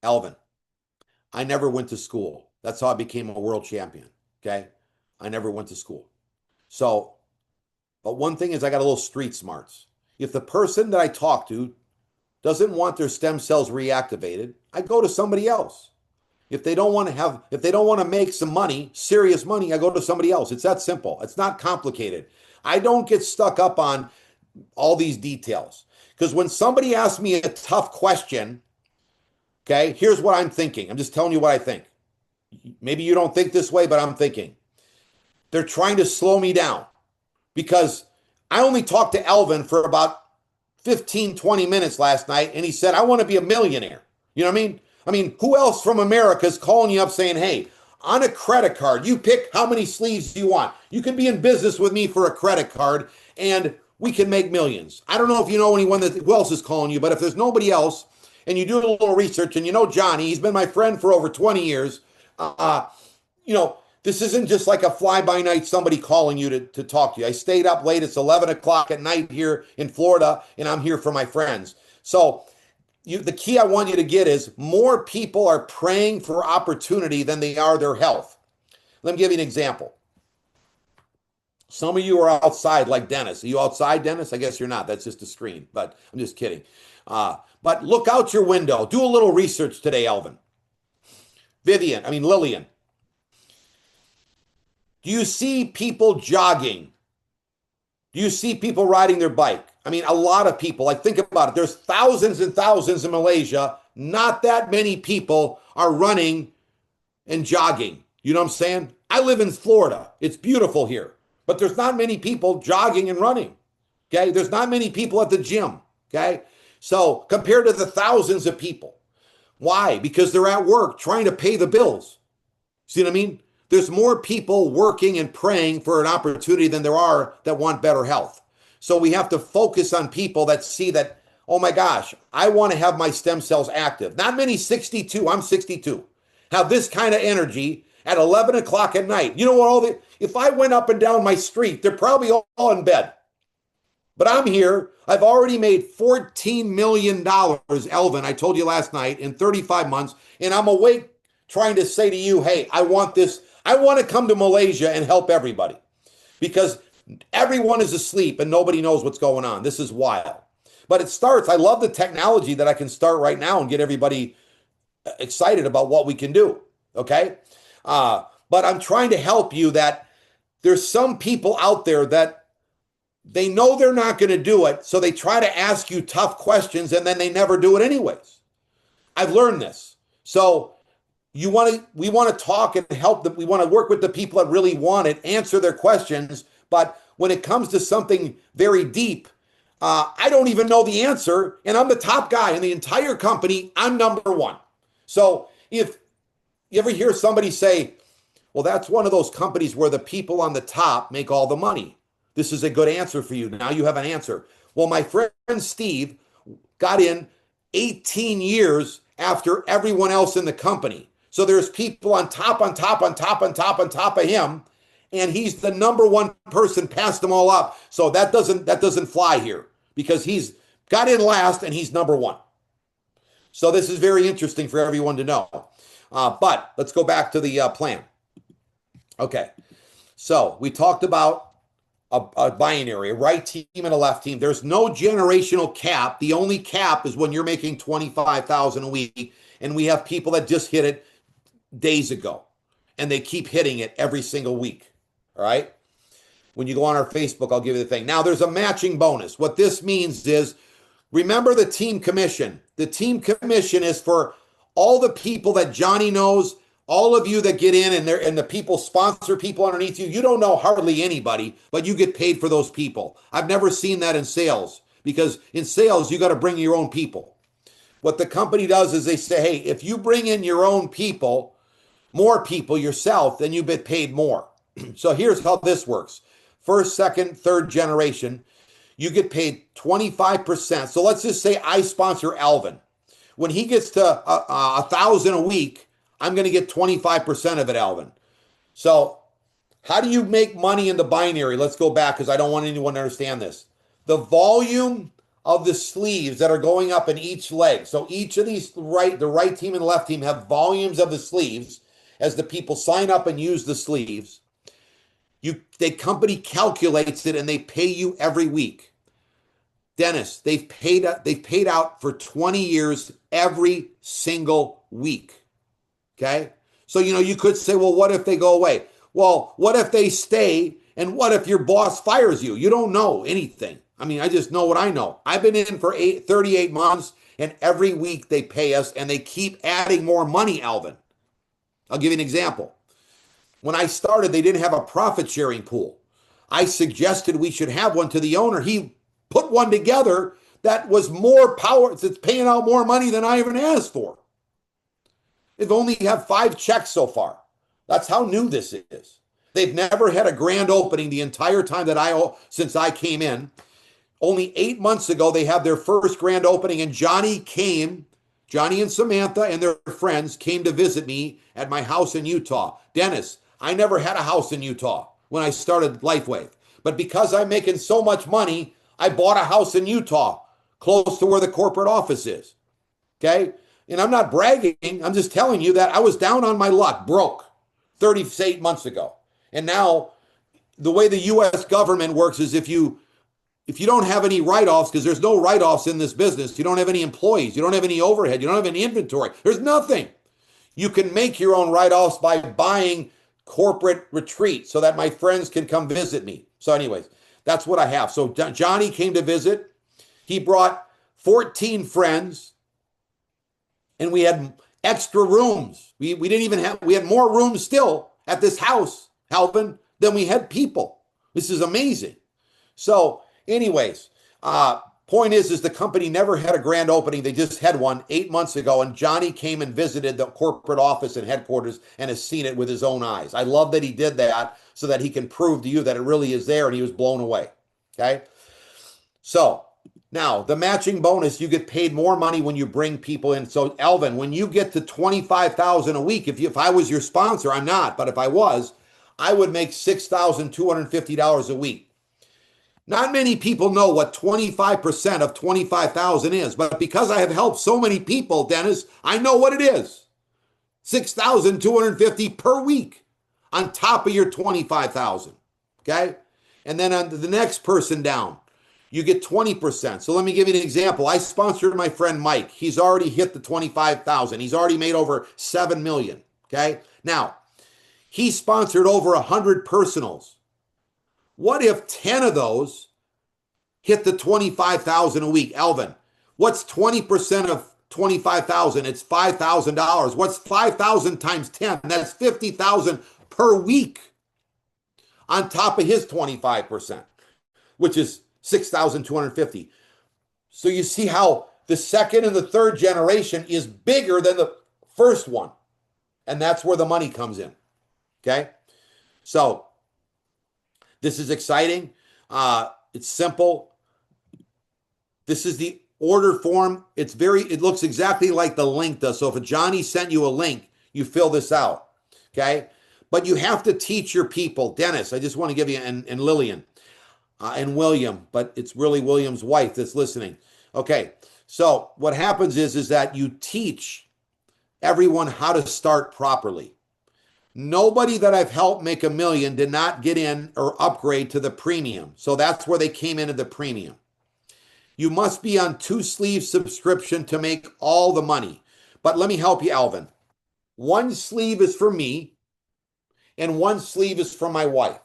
Alvin, I never went to school. That's how I became a world champion. Okay. I never went to school. So, but one thing is I got a little street smarts. If the person that I talk to doesn't want their stem cells reactivated, I go to somebody else. If they don't want to make some money, serious money, I go to somebody else. It's that simple. It's not complicated. I don't get stuck up on all these details. Because when somebody asks me a tough question, okay, here's what I'm thinking. I'm just telling you what I think. Maybe you don't think this way, but I'm thinking. They're trying to slow me down because I only talked to Alvin for about 15, 20 minutes last night, and he said, I want to be a millionaire. You know what I mean? I mean, who else from America is calling you up saying, hey, on a credit card, you pick how many sleeves you want. You can be in business with me for a credit card, and we can make millions. I don't know if you know anyone who else is calling you, but if there's nobody else, and you do a little research, and you know Johnny, he's been my friend for over 20 years, you know, this isn't just like a fly-by-night somebody calling you to talk to you. I stayed up late. It's 11 o'clock at night here in Florida, and I'm here for my friends. So the key I want you to get is more people are praying for opportunity than they are their health. Let me give you an example. Some of you are outside like Dennis. Are you outside, Dennis? I guess you're not. That's just a screen, but I'm just kidding. But look out your window. Do a little research today, Alvin. Lillian. Do you see people jogging? Do you see people riding their bike? I mean, a lot of people. Like, think about it. There's thousands and thousands in Malaysia. Not that many people are running and jogging. You know what I'm saying? I live in Florida. It's beautiful here. But there's not many people jogging and running. Okay? There's not many people at the gym. Okay? So, compared to the thousands of people. Why? Because they're at work trying to pay the bills. See what I mean? There's more people working and praying for an opportunity than there are that want better health. So we have to focus on people that see that, oh my gosh, I want to have my stem cells active. Not many 62, I'm 62, have this kind of energy at 11 o'clock at night. You know what? If I went up and down my street, they're probably all in bed. But I'm here. I've already made $14 million, Elvin, I told you last night, in 35 months. And I'm awake trying to say to you, hey, I want this. I want to come to Malaysia and help everybody because everyone is asleep and nobody knows what's going on. This is wild. But it starts, I love the technology that I can start right now and get everybody excited about what we can do. Okay? But I'm trying to help you that there's some people out there that they know they're not going to do it. So they try to ask you tough questions and then they never do it anyways. I've learned this. So we want to talk and help them. We want to work with the people that really want it, answer their questions. But when it comes to something very deep, I don't even know the answer. And I'm the top guy in the entire company. I'm number one. So if you ever hear somebody say, well, that's one of those companies where the people on the top make all the money. This is a good answer for you. Now you have an answer. Well, my friend Steve got in 18 years after everyone else in the company. So there's people on top of him, and he's the number one person past them all up. So that doesn't fly here because he's got in last and he's number one. So this is very interesting for everyone to know. But let's go back to the plan. Okay, so we talked about a binary, a right team and a left team. There's no generational cap. The only cap is when you're making $25,000 a week, and we have people that just hit it days ago, and they keep hitting it every single week. All right. When you go on our Facebook, I'll give you the thing. Now there's a matching bonus. What this means is, remember the team commission. The team commission is for all the people that Johnny knows, all of you that get in and the people sponsor people underneath you. You don't know hardly anybody, but you get paid for those people. I've never seen that in sales because in sales, you got to bring your own people. What the company does is they say, hey, if you bring in your own people, more people yourself, then you get paid more. So here's how this works. First, second, third generation, you get paid 25%. So let's just say I sponsor Alvin. When he gets to 1,000 a week, I'm going to get 25% of it, Alvin. So How do you make money in the binary? Let's go back because I don't want anyone to understand this. The volume of the sleeves that are going up in each leg. So each of these, the right team and the left team have volumes of the sleeves as the people sign up and use the sleeves. The company calculates it and they pay you every week. Dennis, they've paid out for 20 years every single week. Okay? So, you could say, well, what if they go away? Well, what if they stay? And what if your boss fires you? You don't know anything. I mean, I just know what I know. I've been in for 38 months, and every week they pay us, and they keep adding more money, Alvin. I'll give you an example. When I started, they didn't have a profit sharing pool. I suggested we should have one to the owner. He put one together that was more power. It's paying out more money than I even asked for. They've only have 5 checks so far. That's how new this is. They've never had a grand opening the entire time since I came in. Only 8 months ago, they had their first grand opening, and Johnny and Samantha and their friends came to visit me at my house in Utah. Dennis, I never had a house in Utah when I started LifeWave. But because I'm making so much money, I bought a house in Utah, close to where the corporate office is. Okay? And I'm not bragging. I'm just telling you that I was down on my luck, broke 38 months ago. And now the way the U.S. government works is if you don't have any write-offs, because there's no write-offs in this business, you don't have any employees, you don't have any overhead, you don't have any inventory, there's nothing. You can make your own write-offs by buying corporate retreats so that my friends can come visit me. So anyways, that's what I have. So Johnny came to visit. He brought 14 friends, and we had extra rooms. We had more rooms still at this house, Alvin, than we had people. This is amazing. So anyways, point is the company never had a grand opening. They just had one 8 months ago, and Johnny came and visited the corporate office and headquarters and has seen it with his own eyes. I love that he did that so that he can prove to you that it really is there, and he was blown away. Okay? So now the matching bonus, you get paid more money when you bring people in. So Alvin, when you get to $25,000 a week, if I was your sponsor, I'm not, but if I was, I would make $6,250 a week. Not many people know what 25% of 25,000 is, but because I have helped so many people, Dennis, I know what it is. $6,250 per week on top of your 25,000. Okay? And then on the next person down, you get 20%. So let me give you an example. I sponsored my friend Mike. He's already hit the 25,000. He's already made over 7 million. Okay? Now, he sponsored over 100 personals. What if 10 of those hit the 25,000 a week? Alvin, what's 20% of 25,000? It's $5,000. What's 5,000 times 10? That's 50,000 per week on top of his 25%, which is 6,250. So you see how the second and the third generation is bigger than the first one. And that's where the money comes in. Okay? So this is exciting. It's simple. This is the order form. It looks exactly like the link does. So if Johnny sent you a link, you fill this out. Okay? But you have to teach your people. Dennis, I just want to give you, and Lillian, and William, but it's really William's wife that's listening. Okay, so what happens is that you teach everyone how to start properly. Nobody that I've helped make $1 million did not get in or upgrade to the premium. So that's where they came into the premium. You must be on 2 sleeve subscription to make all the money. But let me help you, Alvin. 1 sleeve is for me, and 1 sleeve is for my wife.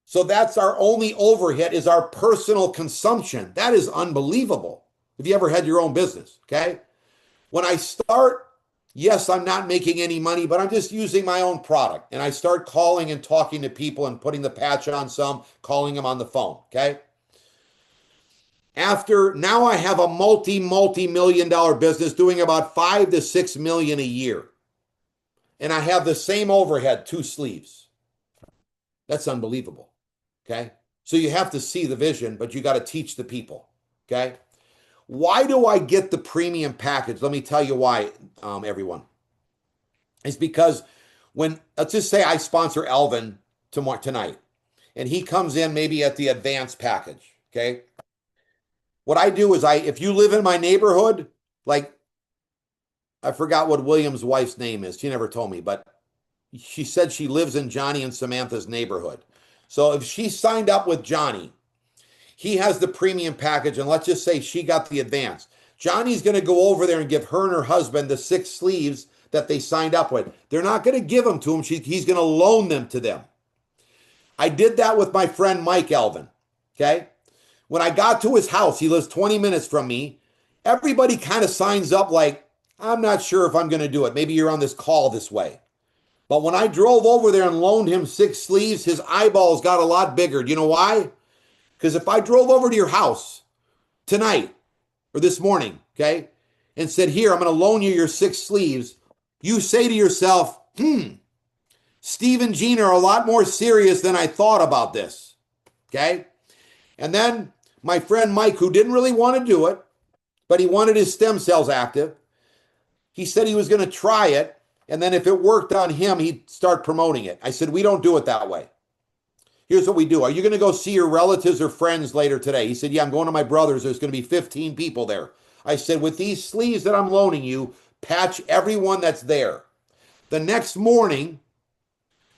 So that's our only overhead, is our personal consumption. That is unbelievable. If you ever had your own business, okay? When I start, yes, I'm not making any money, but I'm just using my own product. And I start calling and talking to people and putting the patch on some, calling them on the phone, okay? Now I have a multi-million dollar business doing about 5 to 6 million a year. And I have the same overhead, 2 sleeves. That's unbelievable, okay? So you have to see the vision, but you got to teach the people, okay? Why do I get the premium package? Let me tell you why, everyone. It's because let's just say I sponsor Alvin tonight. And he comes in maybe at the advanced package. Okay. What I do is if you live in my neighborhood, like I forgot what William's wife's name is. She never told me, but she said she lives in Johnny and Samantha's neighborhood. So if she signed up with Johnny, he has the premium package, and let's just say she got the advance. Johnny's going to go over there and give her and her husband the 6 sleeves that they signed up with. They're not going to give them to him. He's going to loan them to them. I did that with my friend Mike Elvin. Okay. When I got to his house, he lives 20 minutes from me. Everybody kind of signs up like, I'm not sure if I'm going to do it. Maybe you're on this call this way. But when I drove over there and loaned him 6 sleeves, his eyeballs got a lot bigger. Do you know why? Because if I drove over to your house tonight or this morning, okay, and said, here, I'm going to loan you your 6 sleeves, you say to yourself, Steve and Gina are a lot more serious than I thought about this, okay? And then my friend Mike, who didn't really want to do it, but he wanted his stem cells active, he said he was going to try it, and then if it worked on him, he'd start promoting it. I said, we don't do it that way. Here's what we do. Are you going to go see your relatives or friends later today? He said, yeah, I'm going to my brother's. There's going to be 15 people there. I said, with these sleeves that I'm loaning you, patch everyone that's there. The next morning,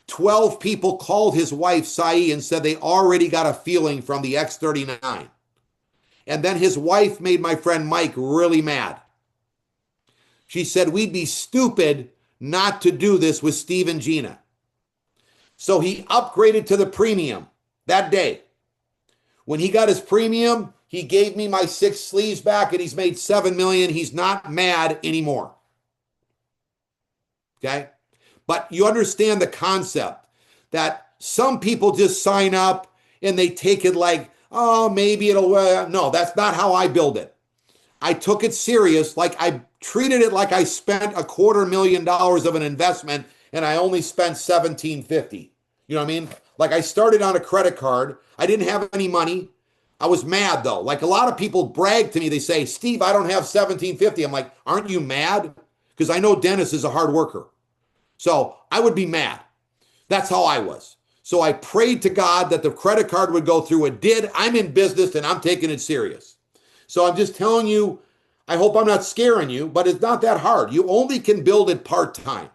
12 people called his wife, Sai, and said they already got a feeling from the X39. And then his wife made my friend Mike really mad. She said, we'd be stupid not to do this with Steve and Gina. So he upgraded to the premium that day. When he got his premium, he gave me my 6 sleeves back and he's made $7 million. He's not mad anymore. Okay? But you understand the concept that some people just sign up and they take it like, oh, maybe it'll, no, that's not how I build it. I took it serious. Like I treated it like I spent $250,000 of an investment and I only spent $1,750. You know what I mean? Like I started on a credit card. I didn't have any money. I was mad though. Like a lot of people brag to me. They say, Steve, I don't have $1,750. I'm like, aren't you mad? Because I know Dennis is a hard worker. So I would be mad. That's how I was. So I prayed to God that the credit card would go through. It did. I'm in business and I'm taking it serious. So I'm just telling you, I hope I'm not scaring you, but it's not that hard. You only can build it part-time.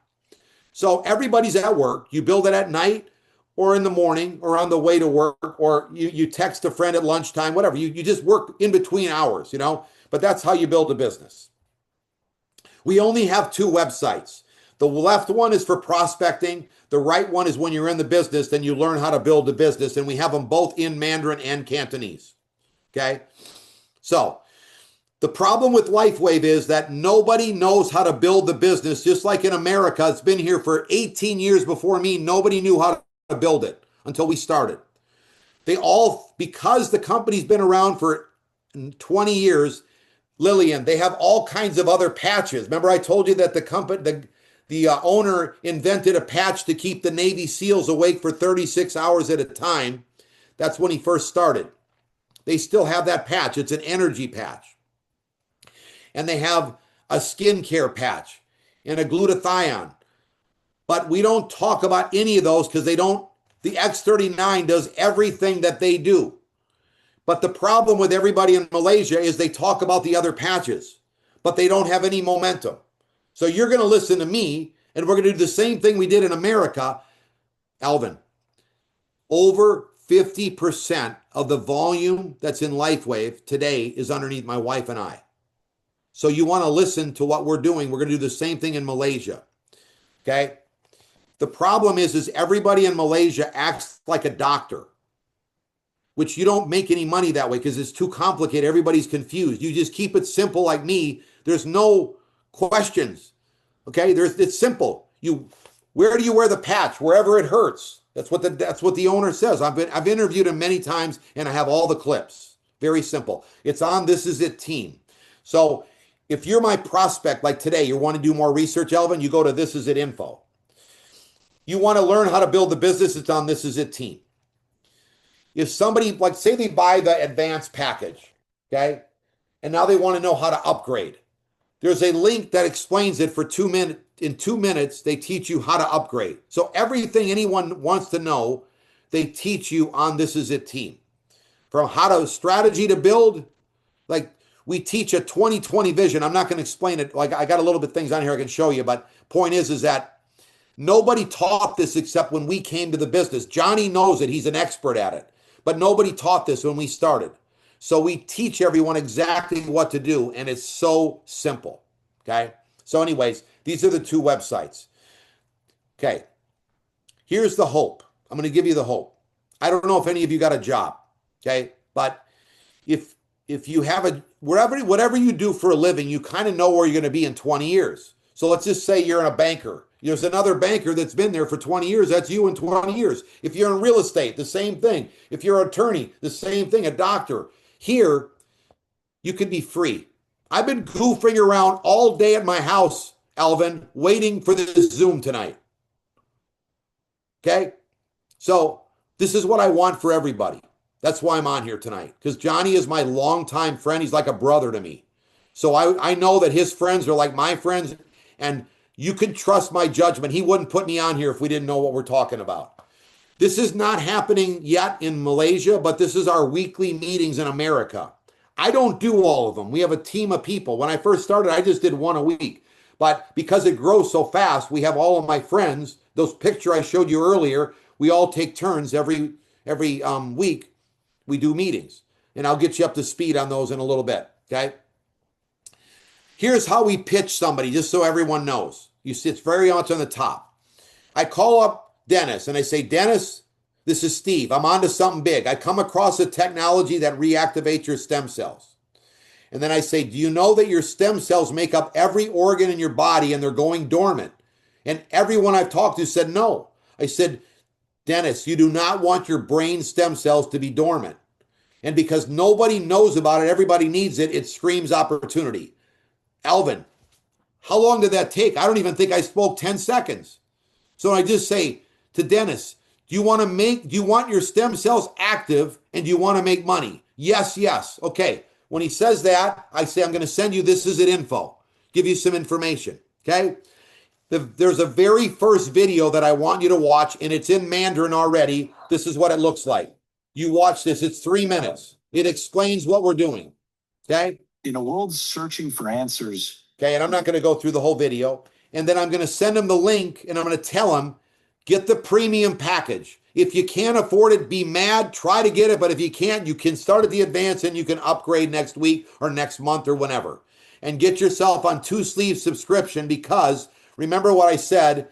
So everybody's at work. You build it at night or in the morning or on the way to work, or you text a friend at lunchtime, whatever. You just work in between hours, you know, but that's how you build a business. We only have 2 websites. The left one is for prospecting. The right one is when you're in the business, then you learn how to build a business. And we have them both in Mandarin and Cantonese. Okay. So the problem with LifeWave is that nobody knows how to build the business. Just like in America, it's been here for 18 years before me. Nobody knew how to build it until we started. They all, because the company's been around for 20 years, Lillian, they have all kinds of other patches. Remember I told you that the company, the owner invented a patch to keep the Navy SEALs awake for 36 hours at a time. That's when he first started. They still have that patch. It's an energy patch. And they have a skincare patch and a glutathione. But we don't talk about any of those because they don't, the X39 does everything that they do. But the problem with everybody in Malaysia is they talk about the other patches, but they don't have any momentum. So you're going to listen to me, and we're going to do the same thing we did in America. Alvin, over 50% of the volume that's in LifeWave today is underneath my wife and I. So you want to listen to what we're doing. We're going to do the same thing in Malaysia. Okay? The problem is everybody in Malaysia acts like a doctor, which you don't make any money that way because it's too complicated. Everybody's confused. You just keep it simple like me. There's no questions. Okay? It's simple. Where do you wear the patch? Wherever it hurts. That's what the owner says. I've interviewed him many times and I have all the clips. Very simple. It's on This Is It team. So if you're my prospect, like today, you want to do more research, Elvin, you go to This Is It info. You want to learn how to build the business, it's on This Is It team. If somebody, like say they buy the advanced package, okay, and now they want to know how to upgrade. There's a link that explains it for 2 minutes. In 2 minutes, they teach you how to upgrade. So everything anyone wants to know, they teach you on This Is It team. From how to strategy to build, like we teach a 2020 vision. I'm not going to explain it. Like I got a little bit things on here I can show you, but point is that nobody taught this except when we came to the business. Johnny knows it. He's an expert at it, but nobody taught this when we started. So we teach everyone exactly what to do, and it's so simple. Okay. So anyways, these are the two websites. Okay. Here's the hope. I'm going to give you the hope. I don't know if any of you got a job. Okay. But if you have whatever you do for a living, you kind of know where you're going to be in 20 years. So let's just say you're a banker. There's another banker that's been there for 20 years. That's you in 20 years. If you're in real estate, the same thing. If you're an attorney, the same thing. A doctor. Here, you can be free. I've been goofing around all day at my house, Alvin, waiting for this Zoom tonight. Okay? So this is what I want for everybody. That's why I'm on here tonight, because Johnny is my longtime friend. He's like a brother to me. So I know that his friends are like my friends, and you can trust my judgment. He wouldn't put me on here if we didn't know what we're talking about. This is not happening yet in Malaysia, but this is our weekly meetings in America. I don't do all of them. We have a team of people. When I first started, I just did one a week. But because it grows so fast, we have all of my friends. Those pictures I showed you earlier, we all take turns every week. We do meetings. And I'll get you up to speed on those in a little bit, okay? Here's how we pitch somebody, just so everyone knows. You see, it's very much on the top. I call up Dennis and I say, Dennis, this is Steve. I'm on to something big. I come across a technology that reactivates your stem cells. And then I say, do you know that your stem cells make up every organ in your body and they're going dormant? And everyone I've talked to said no. I said, Dennis, you do not want your brain stem cells to be dormant. And because nobody knows about it, everybody needs it, it screams opportunity. Alvin, how long did that take? I don't even think I spoke 10 seconds. So I just say to Dennis, do you want your stem cells active and do you want to make money? Yes, yes. Okay. When he says that, I say, I'm going to send you This Is It info, give you some information. Okay. There's a very first video that I want you to watch, and it's in Mandarin already. This is what it looks like. You watch this. It's 3 minutes. It explains what we're doing. Okay. In a world searching for answers. Okay. And I'm not going to go through the whole video. And then I'm going to send him the link and I'm going to tell him, get the premium package. If you can't afford it, be mad, try to get it. But if you can't, you can start at the advance and you can upgrade next week or next month or whenever. And get yourself on 2 sleeve subscription, because remember what I said,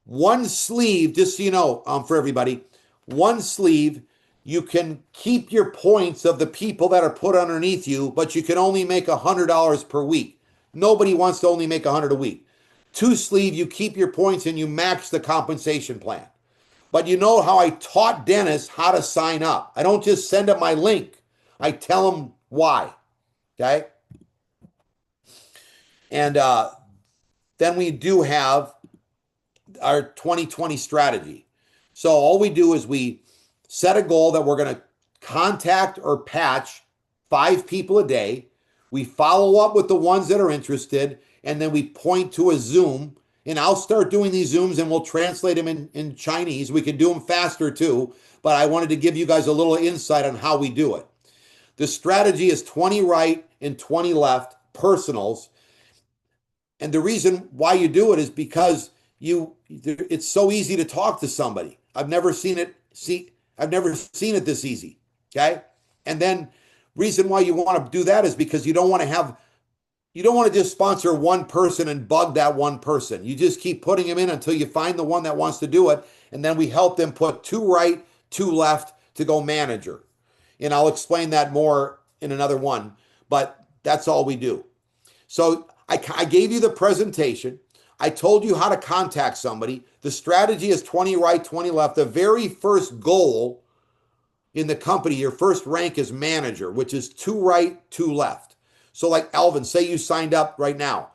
one sleeve, just so you know, for everybody, one sleeve, you can keep your points of the people that are put underneath you, but you can only make $100 per week. Nobody wants to only make $100 a week. 2 sleeve, you keep your points and you max the compensation plan. But you know how I taught Dennis how to sign up. I don't just send him my link. I tell him why. Okay? And then we do have our 2020 strategy. So all we do is we set a goal that we're going to contact or patch 5 people a day. We follow up with the ones that are interested, and then we point to a Zoom. And I'll start doing these Zooms and we'll translate them in Chinese. We can do them faster too, but I wanted to give you guys a little insight on how we do it. The strategy is 20 right and 20 left personals. And the reason why you do it is because it's so easy to talk to somebody. I've never seen it this easy. Okay. And then reason why you want to do that is because you don't want to just sponsor one person and bug that one person. You just keep putting them in until you find the one that wants to do it. And then we help them put 2 right, 2 left to go manager. And I'll explain that more in another one, but that's all we do. So I gave you the presentation. I told you how to contact somebody. The strategy is 20 right, 20 left. The very first goal in the company, your first rank is manager, which is 2 right, 2 left. So like Alvin, say you signed up right now.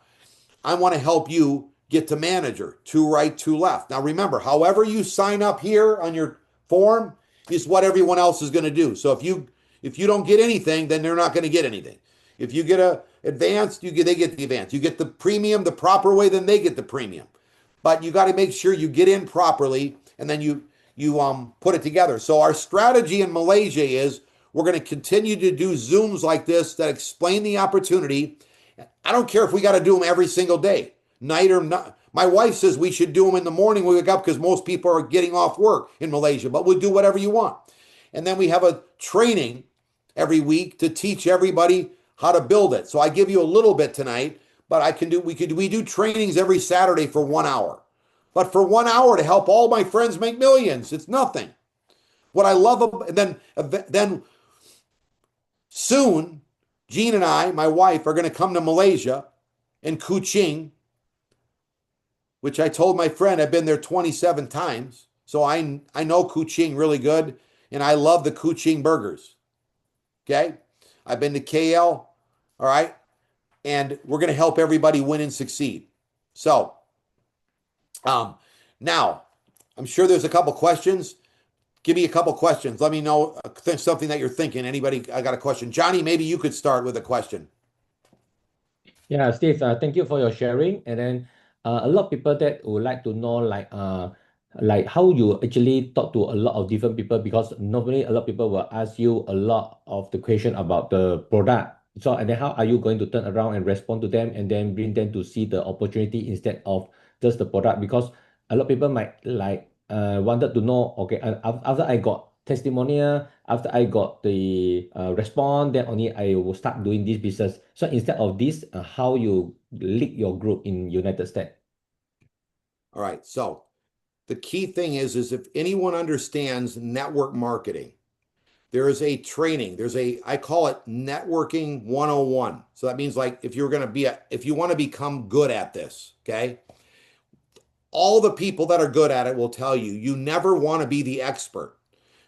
I want to help you get to manager, 2 right, 2 left. Now remember, however you sign up here on your form is what everyone else is going to do. So if you don't get anything, then they're not going to get anything. If you get a advanced, they get the advanced. You get the premium the proper way, then they get the premium. But you got to make sure you get in properly, and then you put it together. So our strategy in Malaysia is we're going to continue to do Zooms like this that explain the opportunity. I don't care if we got to do them every single day, night or not. My wife says we should do them in the morning when we wake up because most people are getting off work in Malaysia, but we'll do whatever you want. And then we have a training every week to teach everybody how to build it. So I give you a little bit tonight, but we do trainings every Saturday for 1 hour. But for 1 hour to help all my friends make millions, it's nothing. What I love about, and then soon, Jean and I, my wife, are going to come to Malaysia and Kuching, which I told my friend I've been there 27 times. So I know Kuching really good, and I love the Kuching burgers. Okay? I've been to KL, all right? And we're going to help everybody win and succeed. So, now, I'm sure there's a couple questions. Give me a couple questions. Let me know something that you're thinking. Anybody, I got a question. Johnny, maybe you could start with a question. Yeah, Steve, thank you for your sharing. And then a lot of people that would like to know like how you actually talk to a lot of different people, because normally a lot of people will ask you a lot of the question about the product. So and then how are you going to turn around and respond to them and then bring them to see the opportunity instead of just the product? Because a lot of people might wanted to know, okay, after I got testimonial, after I got the response, then only I will start doing this business. So instead of this, how you lead your group in United States? All right. So the key thing is if anyone understands network marketing, there is a training. I call it networking 101. So that means like if you want to become good at this, okay? All the people that are good at it will tell you, you never want to be the expert.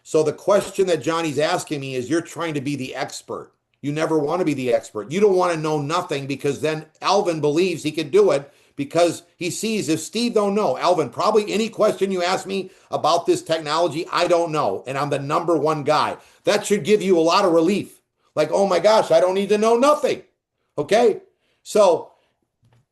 So the question that Johnny's asking me is, you're trying to be the expert. You never want to be the expert. You don't want to know nothing, because then Alvin believes he can do it because he sees if Steve don't know, Alvin, probably any question you ask me about this technology, I don't know. And I'm the number one guy. That should give you a lot of relief. Like, oh my gosh, I don't need to know nothing. Okay. So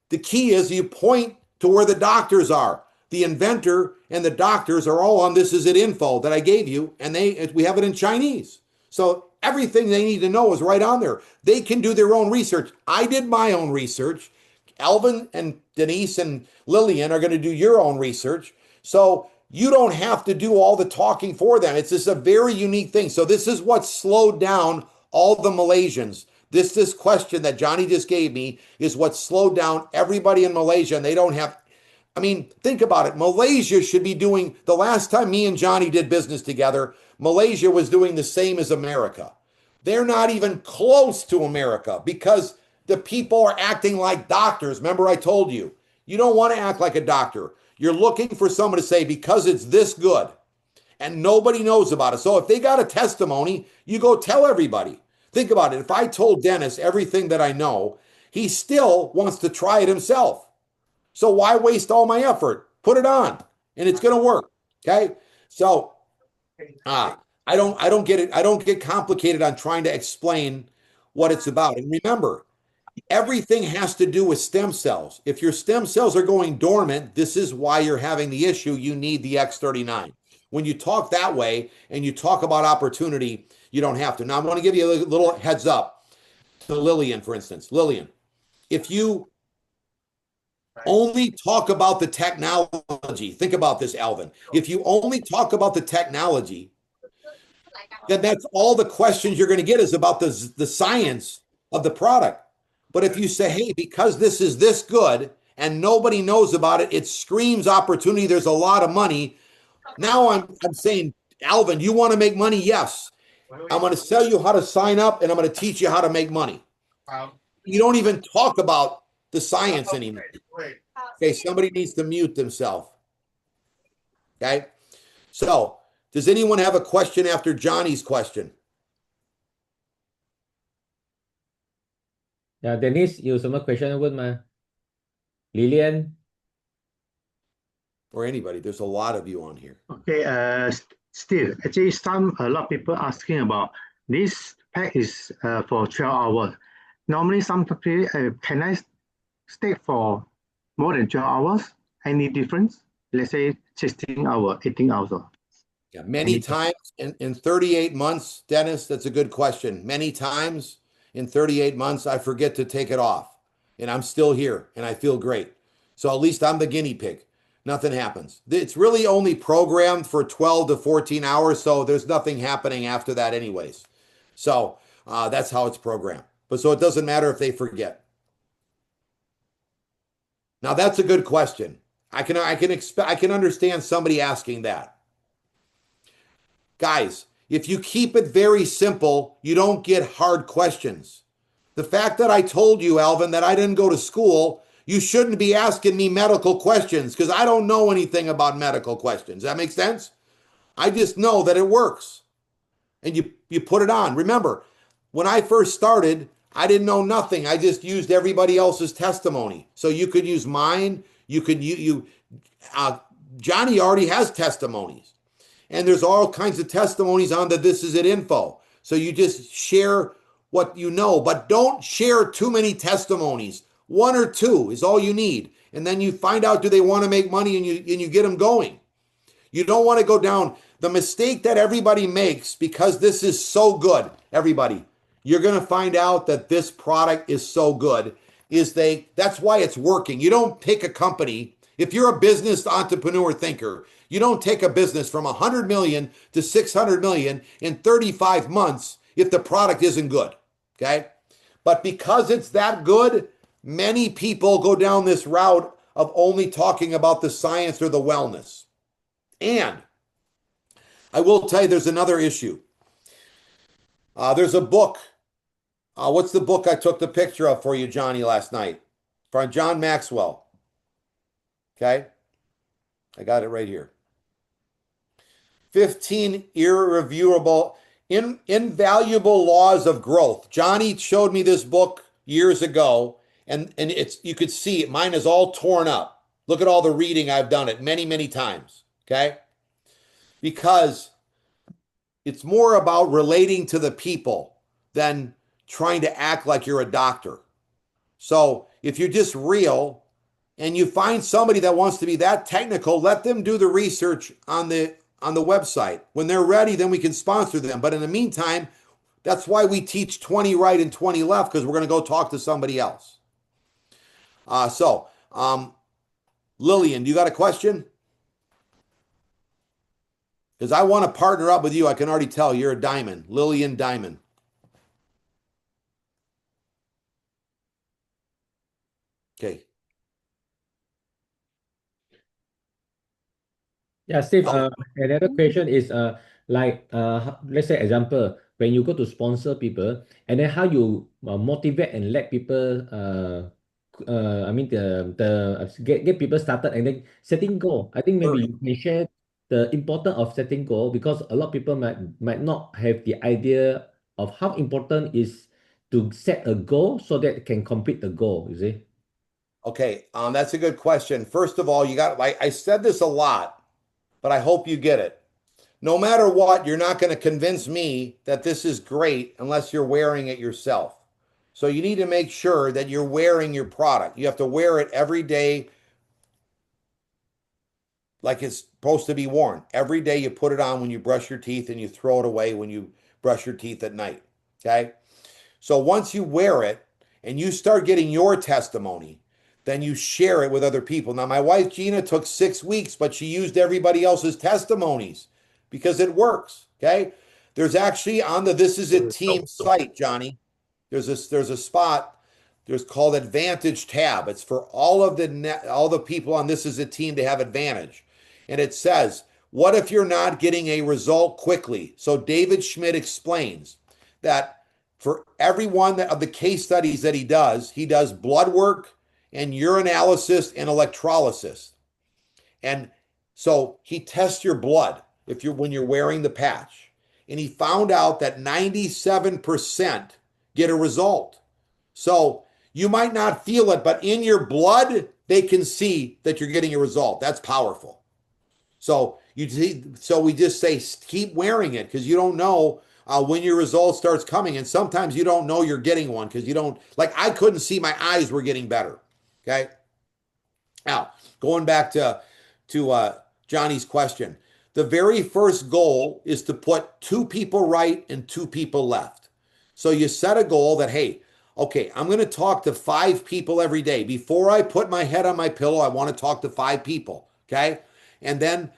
the key is you point to where the doctors are. The inventor and the doctors are all on This Is It info that I gave you, and we have it in Chinese. So everything they need to know is right on there. They can do their own research. I did my own research. Alvin and Denise and Lillian are going to do your own research. So you don't have to do all the talking for them. It's just a very unique thing. So this is what slowed down all the Malaysians. This question that Johnny just gave me is what slowed down everybody in Malaysia, and they don't have, I mean, think about it. Malaysia should be doing, the last time me and Johnny did business together, Malaysia was doing the same as America. They're not even close to America because the people are acting like doctors. Remember I told you, you don't want to act like a doctor. You're looking for someone to say, because it's this good, and nobody knows about it. So if they got a testimony, you go tell everybody. Think about it. If I told Dennis everything that I know, he still wants to try it himself. So why waste all my effort? Put it on, and it's going to work. Okay. So I don't get it. I don't get complicated on trying to explain what it's about. And remember, everything has to do with stem cells. If your stem cells are going dormant, this is why you're having the issue. You need the X39. When you talk that way and you talk about opportunity, you don't have to. Now, I want to give you a little heads up to Lillian, for instance. Lillian, if you only talk about the technology, think about this, Alvin. If you only talk about the technology, then that's all the questions you're going to get is about the science of the product. But if you say, hey, because this is this good and nobody knows about it, it screams opportunity, there's a lot of money. Now I'm saying, Alvin, you want to make money? Yes. I'm going to tell you how to sign up, and I'm going to teach you how to make money. You don't even talk about the science anymore. Okay, somebody needs to mute themselves. Okay, so does anyone have a question after Johnny's question? Yeah, Dennis, 有什么 question 问吗 Lillian? Or anybody? There's a lot of you on here. Okay, Steve, actually a lot of people asking about this pack is for 12 hours. Normally some people, can I stay for more than 12 hours? Any difference? Let's say 16 hours, 18 hours. Yeah, many times in 38 months, Dennis, that's a good question. Many times in 38 months, I forget to take it off and I'm still here and I feel great. So at least I'm the guinea pig. Nothing happens. It's really only programmed for 12 to 14 hours. So there's nothing happening after that anyways. So that's how it's programmed. But so it doesn't matter if they forget. Now that's a good question. I can understand somebody asking that. Guys, if you keep it very simple, you don't get hard questions. The fact that I told you, Alvin, that I didn't go to school, you shouldn't be asking me medical questions because I don't know anything about medical questions. Does that make sense? I just know that it works. And you put it on. Remember, when I first started, I didn't know nothing. I just used everybody else's testimony. So you could use mine. Johnny already has testimonies. And there's all kinds of testimonies on the This Is It info. So you just share what you know, but don't share too many testimonies. 1 or 2 is all you need. And then you find out, do they want to make money, and you get them going. You don't want to go down. The mistake that everybody makes, because this is so good, everybody, you're going to find out that this product is so good, that's why it's working. You don't pick a company. If you're a business entrepreneur thinker, you don't take a business from 100 million to 600 million in 35 months if the product isn't good, okay? But because it's that good, many people go down this route of only talking about the science or the wellness. And I will tell you, there's another issue. There's a book. What's the book I took the picture of for you, Johnny, last night? From John Maxwell. Okay? I got it right here. 15 irreviewable, invaluable laws of growth. Johnny showed me this book years ago, and you could see it. Mine is all torn up. Look at all the reading I've done it many, many times. Okay? Because it's more about relating to the people than trying to act like you're a doctor. So if you're just real and you find somebody that wants to be that technical, let them do the research on the website. When they're ready, then we can sponsor them. But in the meantime, that's why we teach 20 right and 20 left, because we're going to go talk to somebody else. Lillian, do you got a question? Because I want to partner up with you. I can already tell you're a diamond. Lillian Diamond. Okay. Yeah, Steve, another question is let's say example, when you go to sponsor people, and then how you motivate and let people I mean the get people started and then setting goal. I think maybe you may share the importance of setting goal, because a lot of people might not have the idea of how important is to set a goal so that it can complete the goal, you see? Okay, that's a good question. First of all, I said this a lot, but I hope you get it. No matter what, you're not going to convince me that this is great unless you're wearing it yourself. So you need to make sure that you're wearing your product. You have to wear it every day like it's supposed to be worn. Every day you put it on when you brush your teeth, and you throw it away when you brush your teeth at night. Okay? So once you wear it and you start getting your testimony, then you share it with other people. Now, my wife, Gina, took 6 weeks, but she used everybody else's testimonies because it works, okay? There's actually on the This Is It team site, Johnny, there's a spot, there's called Advantage tab. It's for all the people on This Is It team to have advantage. And it says, what if you're not getting a result quickly? So David Schmidt explains that for every one of the case studies that he does blood work and urinalysis and electrolysis. And so he tests your blood when you're wearing the patch. And he found out that 97% get a result. So you might not feel it, but in your blood, they can see that you're getting a result. That's powerful. So we just say, keep wearing it, because you don't know when your result starts coming. And sometimes you don't know you're getting one because you don't, like I couldn't see my eyes were getting better. Okay. Now, going back to Johnny's question, the very first goal is to put 2 people right and 2 people left. So you set a goal that, hey, okay, I'm going to talk to 5 people every day. Before I put my head on my pillow, I want to talk to 5 people. Okay. And then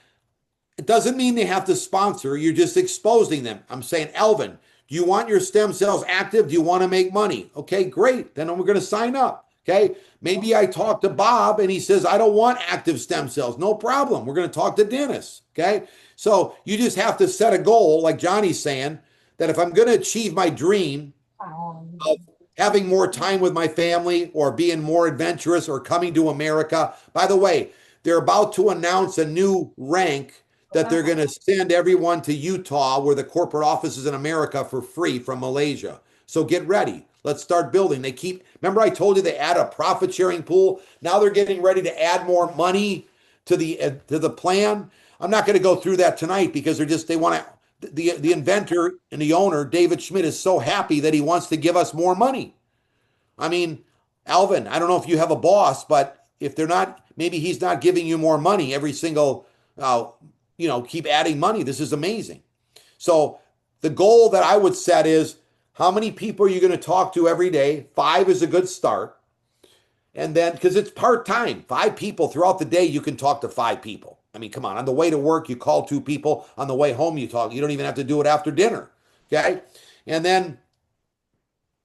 it doesn't mean they have to sponsor. You're just exposing them. I'm saying, Elvin, do you want your stem cells active? Do you want to make money? Okay, great. Then we're going to sign up. Okay. Maybe I talk to Bob and he says, I don't want active stem cells. No problem. We're going to talk to Dennis. Okay. So you just have to set a goal, like Johnny's saying, that if I'm going to achieve my dream of having more time with my family or being more adventurous or coming to America. By the way, they're about to announce a new rank that they're going to send everyone to Utah, where the corporate office is in America, for free from Malaysia. So get ready. Let's start building. Remember I told you they add a profit sharing pool. Now they're getting ready to add more money to the plan. I'm not going to go through that tonight because they want to. The inventor and the owner, David Schmidt, is so happy that he wants to give us more money. I mean, Alvin, I don't know if you have a boss, but if they're not, maybe he's not giving you more money every single, keep adding money. This is amazing. So the goal that I would set is, how many people are you going to talk to every day? 5 is a good start. And then, because it's part-time, 5 people throughout the day, you can talk to 5 people. I mean, come on. On the way to work, you call 2 people. On the way home, you talk. You don't even have to do it after dinner. Okay? And then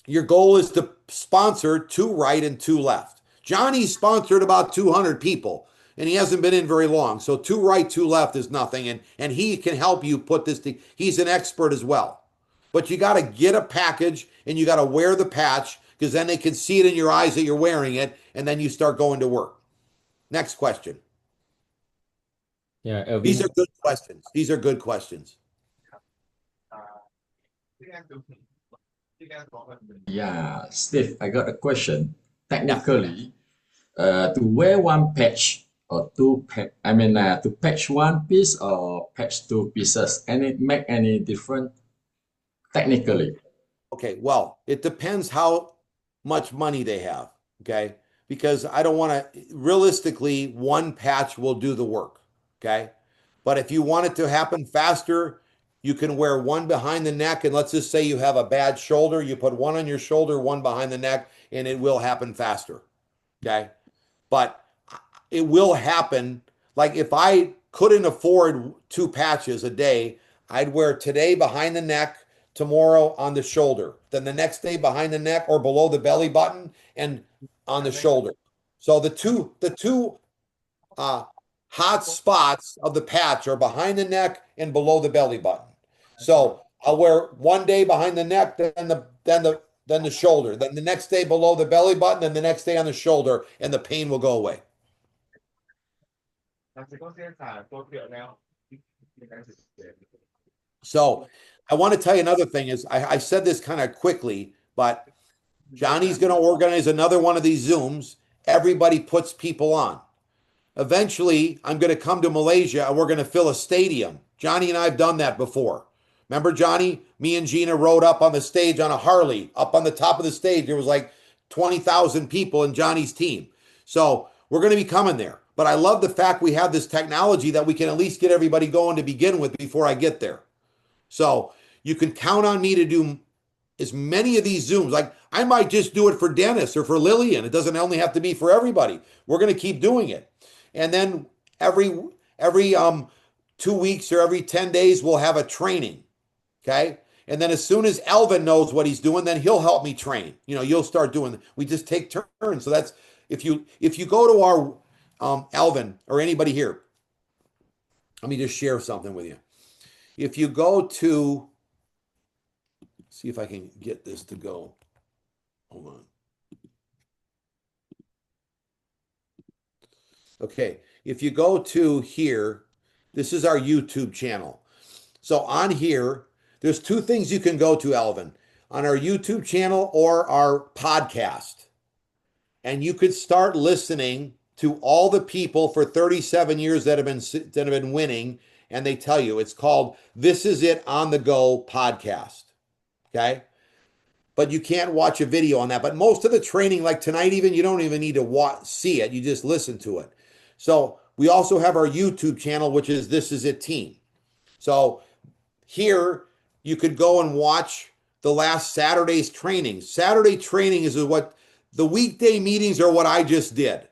your goal is to sponsor 2 right and 2 left. Johnny's sponsored about 200 people, and he hasn't been in very long. So 2 right, 2 left is nothing. And he can help you put this thing. He's an expert as well. But you got to get a package, and you got to wear the patch, because then they can see it in your eyes that you're wearing it, and then you start going to work. Next question. Yeah, Elvin. These are good questions. These are good questions. Yeah, Steve, I got a question. Technically, to wear one patch or to patch one piece or patch 2 pieces, make any difference technically? Okay, well, it depends how much money they have, okay? Because I don't want to, realistically, one patch will do the work, okay? But if you want it to happen faster, you can wear one behind the neck, and let's just say you have a bad shoulder, you put one on your shoulder, one behind the neck, and it will happen faster, okay? But it will happen. Like if I couldn't afford 2 patches a day, I'd wear today behind the neck, tomorrow on the shoulder, then the next day behind the neck or below the belly button and on the shoulder. So the two hot spots of the patch are behind the neck and below the belly button. So I'll wear one day behind the neck, then the shoulder, then the next day below the belly button, then the next day on the shoulder, and the pain will go away. So I want to tell you another thing is, I said this kind of quickly, but Johnny's going to organize another one of these Zooms. Everybody puts people on. Eventually, I'm going to come to Malaysia and we're going to fill a stadium. Johnny and I have done that before. Remember, Johnny? Me and Gina rode up on the stage on a Harley. Up on the top of the stage, there was like 20,000 people in Johnny's team. So we're going to be coming there. But I love the fact we have this technology that we can at least get everybody going to begin with before I get there. So you can count on me to do as many of these Zooms. Like I might just do it for Dennis or for Lillian. It doesn't only have to be for everybody. We're going to keep doing it. And then every 2 weeks or every 10 days, we'll have a training. Okay. And then as soon as Elvin knows what he's doing, then he'll help me train. You'll start doing, we just take turns. So that's, if you go to our Elvin or anybody here, let me just share something with you. If you go to, see if I can get this to go. Hold on. Okay, if you go to here, this is our YouTube channel. So on here, there's 2 things you can go to, Alvin, on our YouTube channel or our podcast. And you could start listening to all the people for 37 years that have been winning. And they tell you, it's called This Is It On The Go podcast. Okay. But you can't watch a video on that. But most of the training, like tonight, even, you don't even need to see it. You just listen to it. So we also have our YouTube channel, which is This Is It Team. So here you could go and watch the last Saturday's training. Saturday training is what the weekday meetings are, what I just did.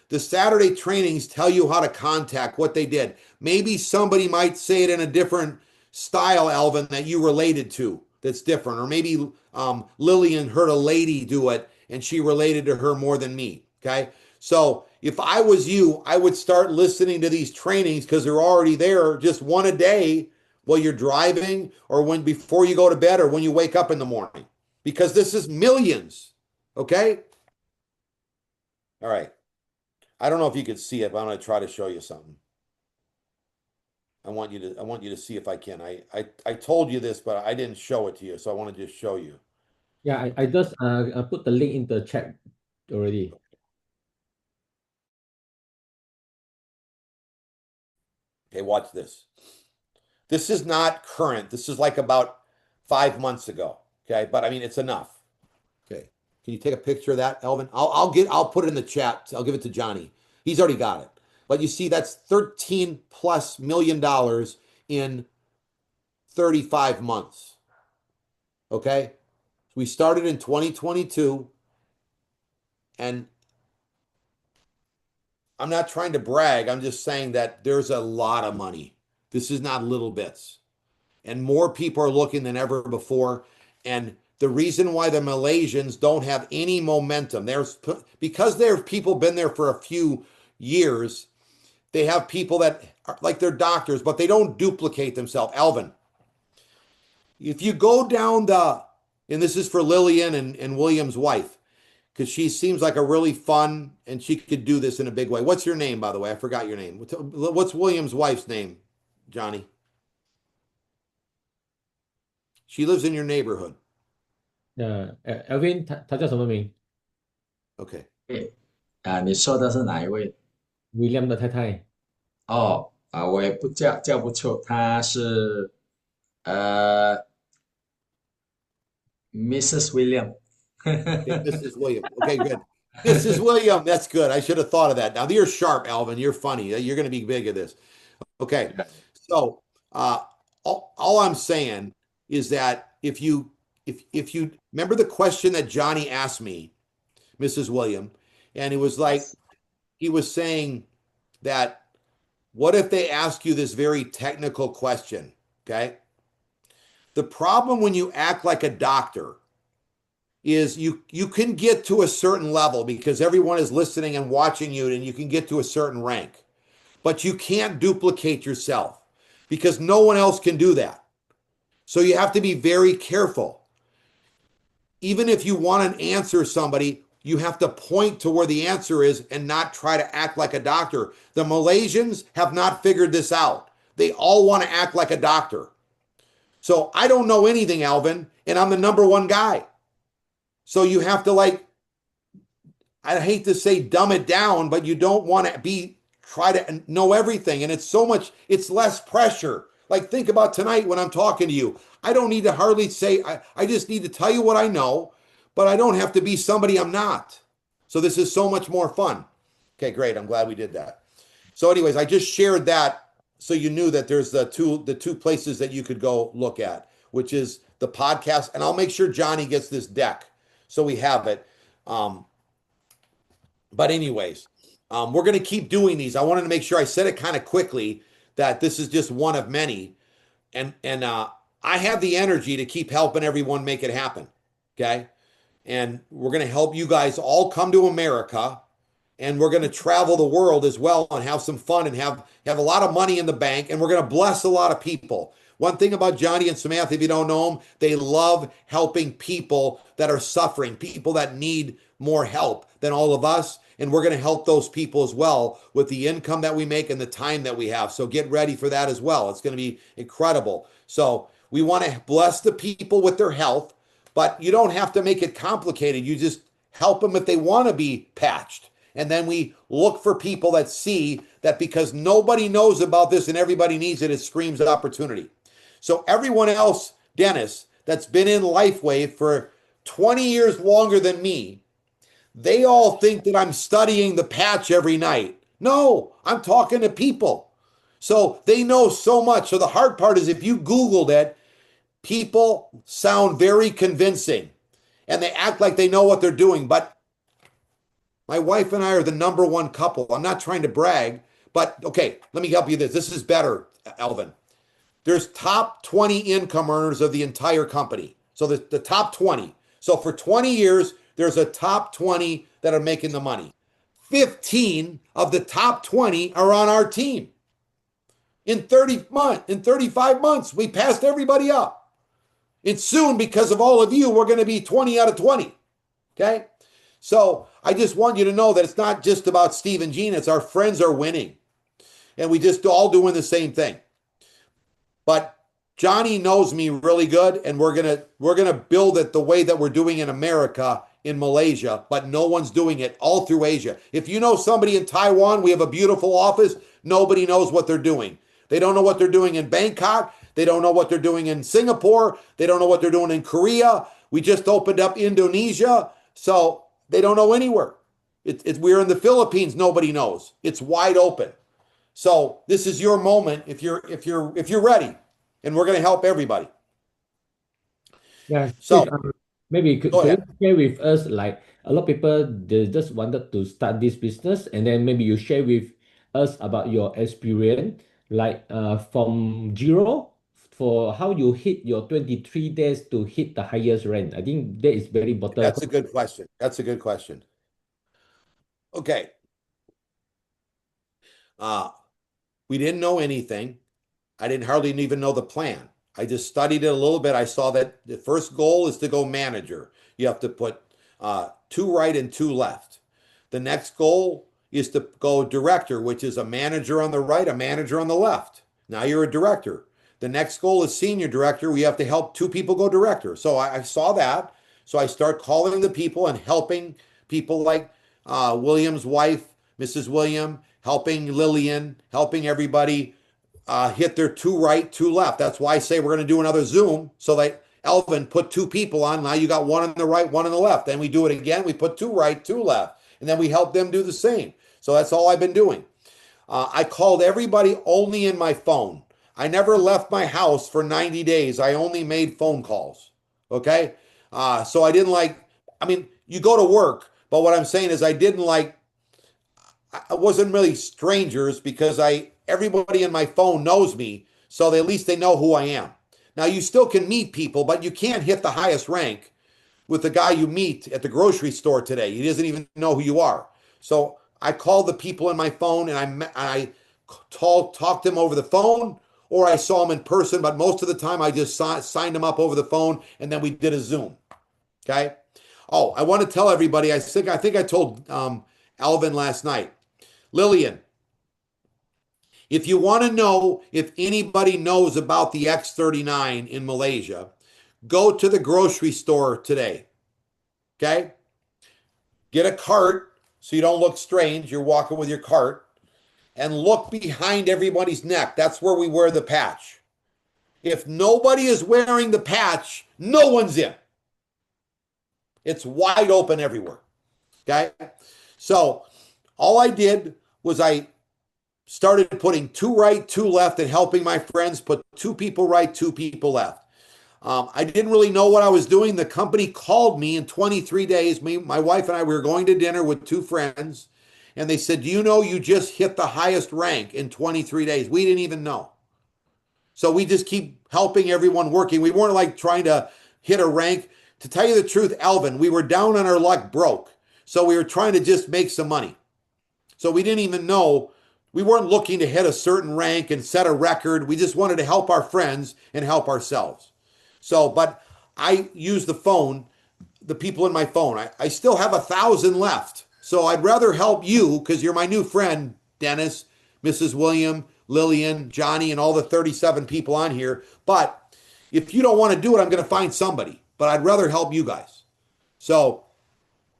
The Saturday trainings tell you how to contact, what they did. Maybe somebody might say it in a different style, Alvin, that you related to that's different. Or maybe Lillian heard a lady do it and she related to her more than me, okay? So if I was you, I would start listening to these trainings because they're already there, just one a day while you're driving or when before you go to bed or when you wake up in the morning, because this is millions, okay? All right. I don't know if you could see it, but I'm going to try to show you something. I want you to see if I can. I told you this, but I didn't show it to you, so I want to just show you. Yeah, I just put the link in the chat already. Okay, watch this. This is not current. This is like about 5 months ago. Okay, but I mean it's enough. Okay, can you take a picture of that, Elvin? I'll put it in the chat. I'll give it to Johnny. He's already got it. But you see, that's $13+ million in 35 months. Okay, we started in 2022, and I'm not trying to brag. I'm just saying that there's a lot of money. This is not little bits. And more people are looking than ever before. And the reason why the Malaysians don't have any momentum, because there's people been there for a few years, they have people that are like they're doctors, but they don't duplicate themselves. Alvin, if you go down and this is for Lillian and William's wife, because she seems like a really fun, and she could do this in a big way. What's your name, by the way? I forgot your name. What's William's wife's name, Johnny? She lives in your neighborhood. Alvin 他叫什么名 Okay. 你说的是哪一位？ ？William 的太太。我也不叫不出，她是Mrs. William。 Okay, Mrs. William. Okay, good. Mrs. William, that's good. I should have thought of that. Now you're sharp, Alvin. You're funny. You're going to be big at this. Okay. So all I'm saying is that if you remember the question that Johnny asked me, Mrs. William, and it was like he was saying that what if they ask you this very technical question? Okay. The problem when you act like a doctor is you can get to a certain level because everyone is listening and watching you, and you can get to a certain rank, but you can't duplicate yourself because no one else can do that. So you have to be very careful. Even if you want to answer somebody, you have to point to where the answer is and not try to act like a doctor. The Malaysians have not figured this out. They all want to act like a doctor. So I don't know anything, Alvin, and I'm the number one guy. So you have to I hate to say dumb it down, but you don't want to try to know everything. And it's less pressure. Like think about tonight when I'm talking to you. I don't need to hardly say, I just need to tell you what I know, but I don't have to be somebody I'm not. So this is so much more fun. Okay, great. I'm glad we did that. So anyways, I just shared that so you knew that there's the two places that you could go look at, which is the podcast. And I'll make sure Johnny gets this deck so we have it. But anyways, we're going to keep doing these. I wanted to make sure I said it kind of quickly that this is just one of many. And I have the energy to keep helping everyone make it happen. Okay. And we're going to help you guys all come to America, and we're going to travel the world as well and have some fun and have a lot of money in the bank. And we're going to bless a lot of people. One thing about Johnny and Samantha, if you don't know them, they love helping people that are suffering, people that need more help than all of us. And we're going to help those people as well with the income that we make and the time that we have. So get ready for that as well. It's going to be incredible. So we want to bless the people with their health, but you don't have to make it complicated. You just help them if they want to be patched. And then we look for people that see that because nobody knows about this and everybody needs it, it screams opportunity. So everyone else, Dennis, that's been in LifeWave for 20 years longer than me, they all think that I'm studying the patch every night. No, I'm talking to people. So they know so much. So the hard part is if you Googled it, people sound very convincing and they act like they know what they're doing. But my wife and I are the number one couple. I'm not trying to brag, but okay, let me help you this. This is better, Alvin. There's top 20 income earners of the entire company. So the top 20. So for 20 years, there's a top 20 that are making the money. 15 of the top 20 are on our team. In 35 months, we passed everybody up. And soon, because of all of you, we're going to be 20 out of 20. Okay? So I just want you to know that it's not just about Steve and Gina. It's our friends are winning. And we just all doing the same thing. But Johnny knows me really good, and we're gonna build it the way that we're doing in America, in Malaysia, but no one's doing it all through Asia. If you know somebody in Taiwan, we have a beautiful office. Nobody knows what they're doing. They don't know what they're doing in Bangkok. They don't know what they're doing in Singapore. They don't know what they're doing in Korea. We just opened up Indonesia, so they don't know anywhere. We're in the Philippines. Nobody knows. It's wide open. So this is your moment if you're ready, and we're going to help everybody. Yeah. So maybe go could you ahead. share with us, like a lot of people, they just wanted to start this business, and then maybe you share with us about your experience, like from zero for how you hit your 23 days to hit the highest rank. I think that is very important. That's a good question. That's a good question. Okay. We didn't know anything. I didn't hardly even know the plan. I just studied it a little bit. I saw that the first goal is to go manager. You have to put 2 right and 2 left. The next goal is to go director, which is a manager on the right, a manager on the left. Now you're a director. The next goal is senior director. We have to help 2 people go director. So I saw that. So I start calling the people and helping people like William's wife, Mrs. William, helping Lillian, helping everybody hit their 2 right, 2 left. That's why I say we're going to do another Zoom so that Elvin put 2 people on. Now you got 1 on the right, 1 on the left. Then we do it again. We put 2 right, 2 left. And then we help them do the same. So that's all I've been doing. I called everybody only in my phone. I never left my house for 90 days. I only made phone calls. Okay? So I didn't you go to work, but what I'm saying is I wasn't really strangers because everybody in my phone knows me, so at least they know who I am. Now you still can meet people, but you can't hit the highest rank with the guy you meet at the grocery store today. He doesn't even know who you are. So I called the people in my phone and I talked them over the phone, or I saw them in person, but most of the time I just signed them up over the phone and then we did a Zoom. Okay? Oh, I want to tell everybody, I think I told Alvin last night. Lillian, if you want to know if anybody knows about the X39 in Malaysia, go to the grocery store today. Okay? Get a cart so you don't look strange. You're walking with your cart. And look behind everybody's neck. That's where we wear the patch. If nobody is wearing the patch, no one's in. It's wide open everywhere. Okay? So all I did was I started putting 2 right, 2 left, and helping my friends put 2 people right, 2 people left. I didn't really know what I was doing. The company called me in 23 days. My wife and I, we were going to dinner with 2 friends, and they said, do you know you just hit the highest rank in 23 days? We didn't even know. So we just keep helping everyone working. We weren't like trying to hit a rank. To tell you the truth, Alvin, we were down on our luck, broke. So we were trying to just make some money. So we didn't even know. We weren't looking to hit a certain rank and set a record. We just wanted to help our friends and help ourselves. So, but I use the phone, the people in my phone. I still have 1,000 left. So I'd rather help you because you're my new friend, Dennis, Mrs. William, Lillian, Johnny, and all the 37 people on here. But if you don't want to do it, I'm going to find somebody. But I'd rather help you guys. So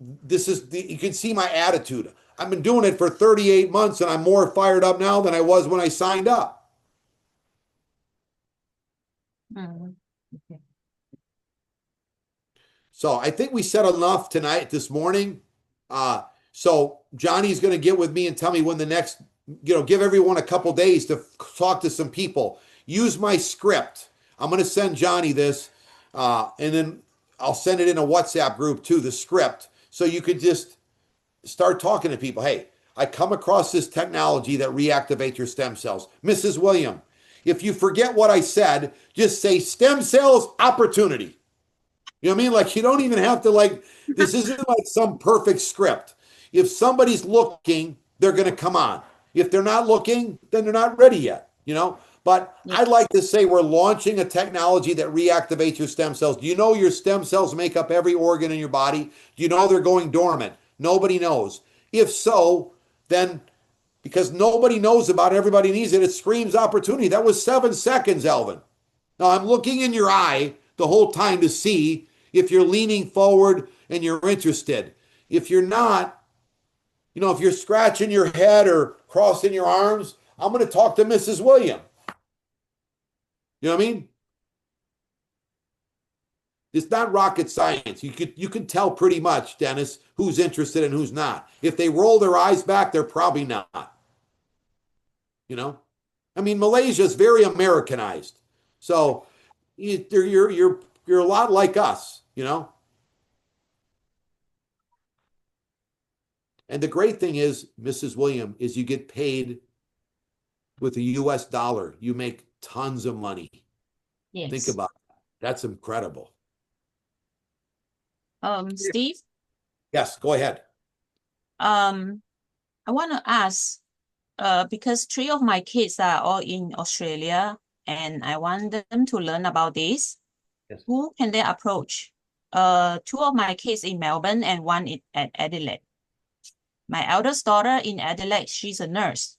you can see my attitude. I've been doing it for 38 months and I'm more fired up now than I was when I signed up. Okay. So I think we said enough tonight, this morning. So Johnny's going to get with me and tell me when the next give everyone a couple days to talk to some people. Use my script. I'm going to send Johnny this, and then I'll send it in a WhatsApp group too, the script, so you could just start talking to people. Hey, I come across this technology that reactivates your stem cells. Mrs. William, if you forget what I said, just say stem cells opportunity. You know what I mean? Like, you don't even have to, like, this isn't like some perfect script. If somebody's looking, they're going to come on. If they're not looking, then they're not ready yet, But I'd like to say we're launching a technology that reactivates your stem cells. Do you know your stem cells make up every organ in your body? Do you know they're going dormant? Nobody knows. If so, then because nobody knows about it, everybody needs it, it screams opportunity. That was 7 seconds, Elvin. Now I'm looking in your eye the whole time to see if you're leaning forward and you're interested. If you're not, if you're scratching your head or crossing your arms, I'm going to talk to Mrs. William. You know what I mean? It's not rocket science. You can tell pretty much, Dennis, who's interested and who's not. If they roll their eyes back, they're probably not. I mean, Malaysia is very Americanized, so you're a lot like us, And the great thing is, Mrs. William, is you get paid with a US dollar. You make tons of money. Yes. Think about that. That's incredible. Steve, Yes, go ahead. I want to ask, because 3 of my kids are all in Australia and I want them to learn about this. Yes. Who can they approach? 2 of my kids in Melbourne and 1 at Adelaide. My eldest daughter in Adelaide, she's a nurse.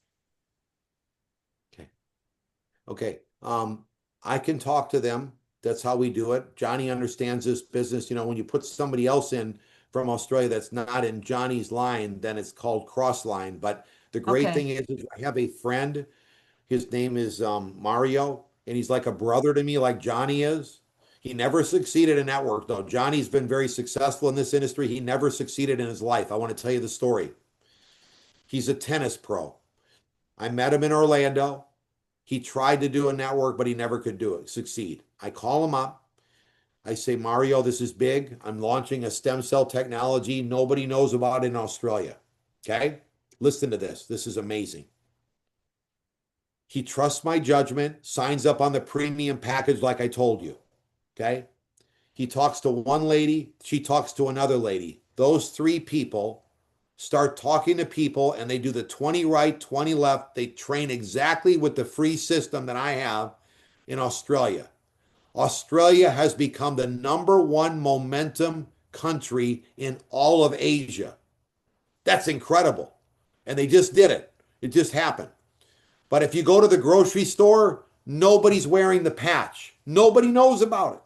Okay. I can talk to them. That's how we do it. Johnny understands this business. When you put somebody else in from Australia that's not in Johnny's line, then it's called cross line. But the great thing is I have a friend. His name is Mario, and he's like a brother to me, like Johnny is. He never succeeded in network, though. Johnny's been very successful in this industry. He never succeeded in his life. I want to tell you the story. He's a tennis pro. I met him in Orlando. He tried to do a network, but he never could succeed. I call him up. I say, Mario, this is big. I'm launching a stem cell technology. Nobody knows about it in Australia. Okay? Listen to this. This is amazing. He trusts my judgment, signs up on the premium package like I told you. Okay? He talks to one lady. She talks to another lady. Those 3 people start talking to people, and they do the 20 right, 20 left. They train exactly with the free system that I have in Australia. Australia has become the #1 momentum country in all of Asia. That's incredible. And they just did it. It just happened. But if you go to the grocery store, nobody's wearing the patch. Nobody knows about it.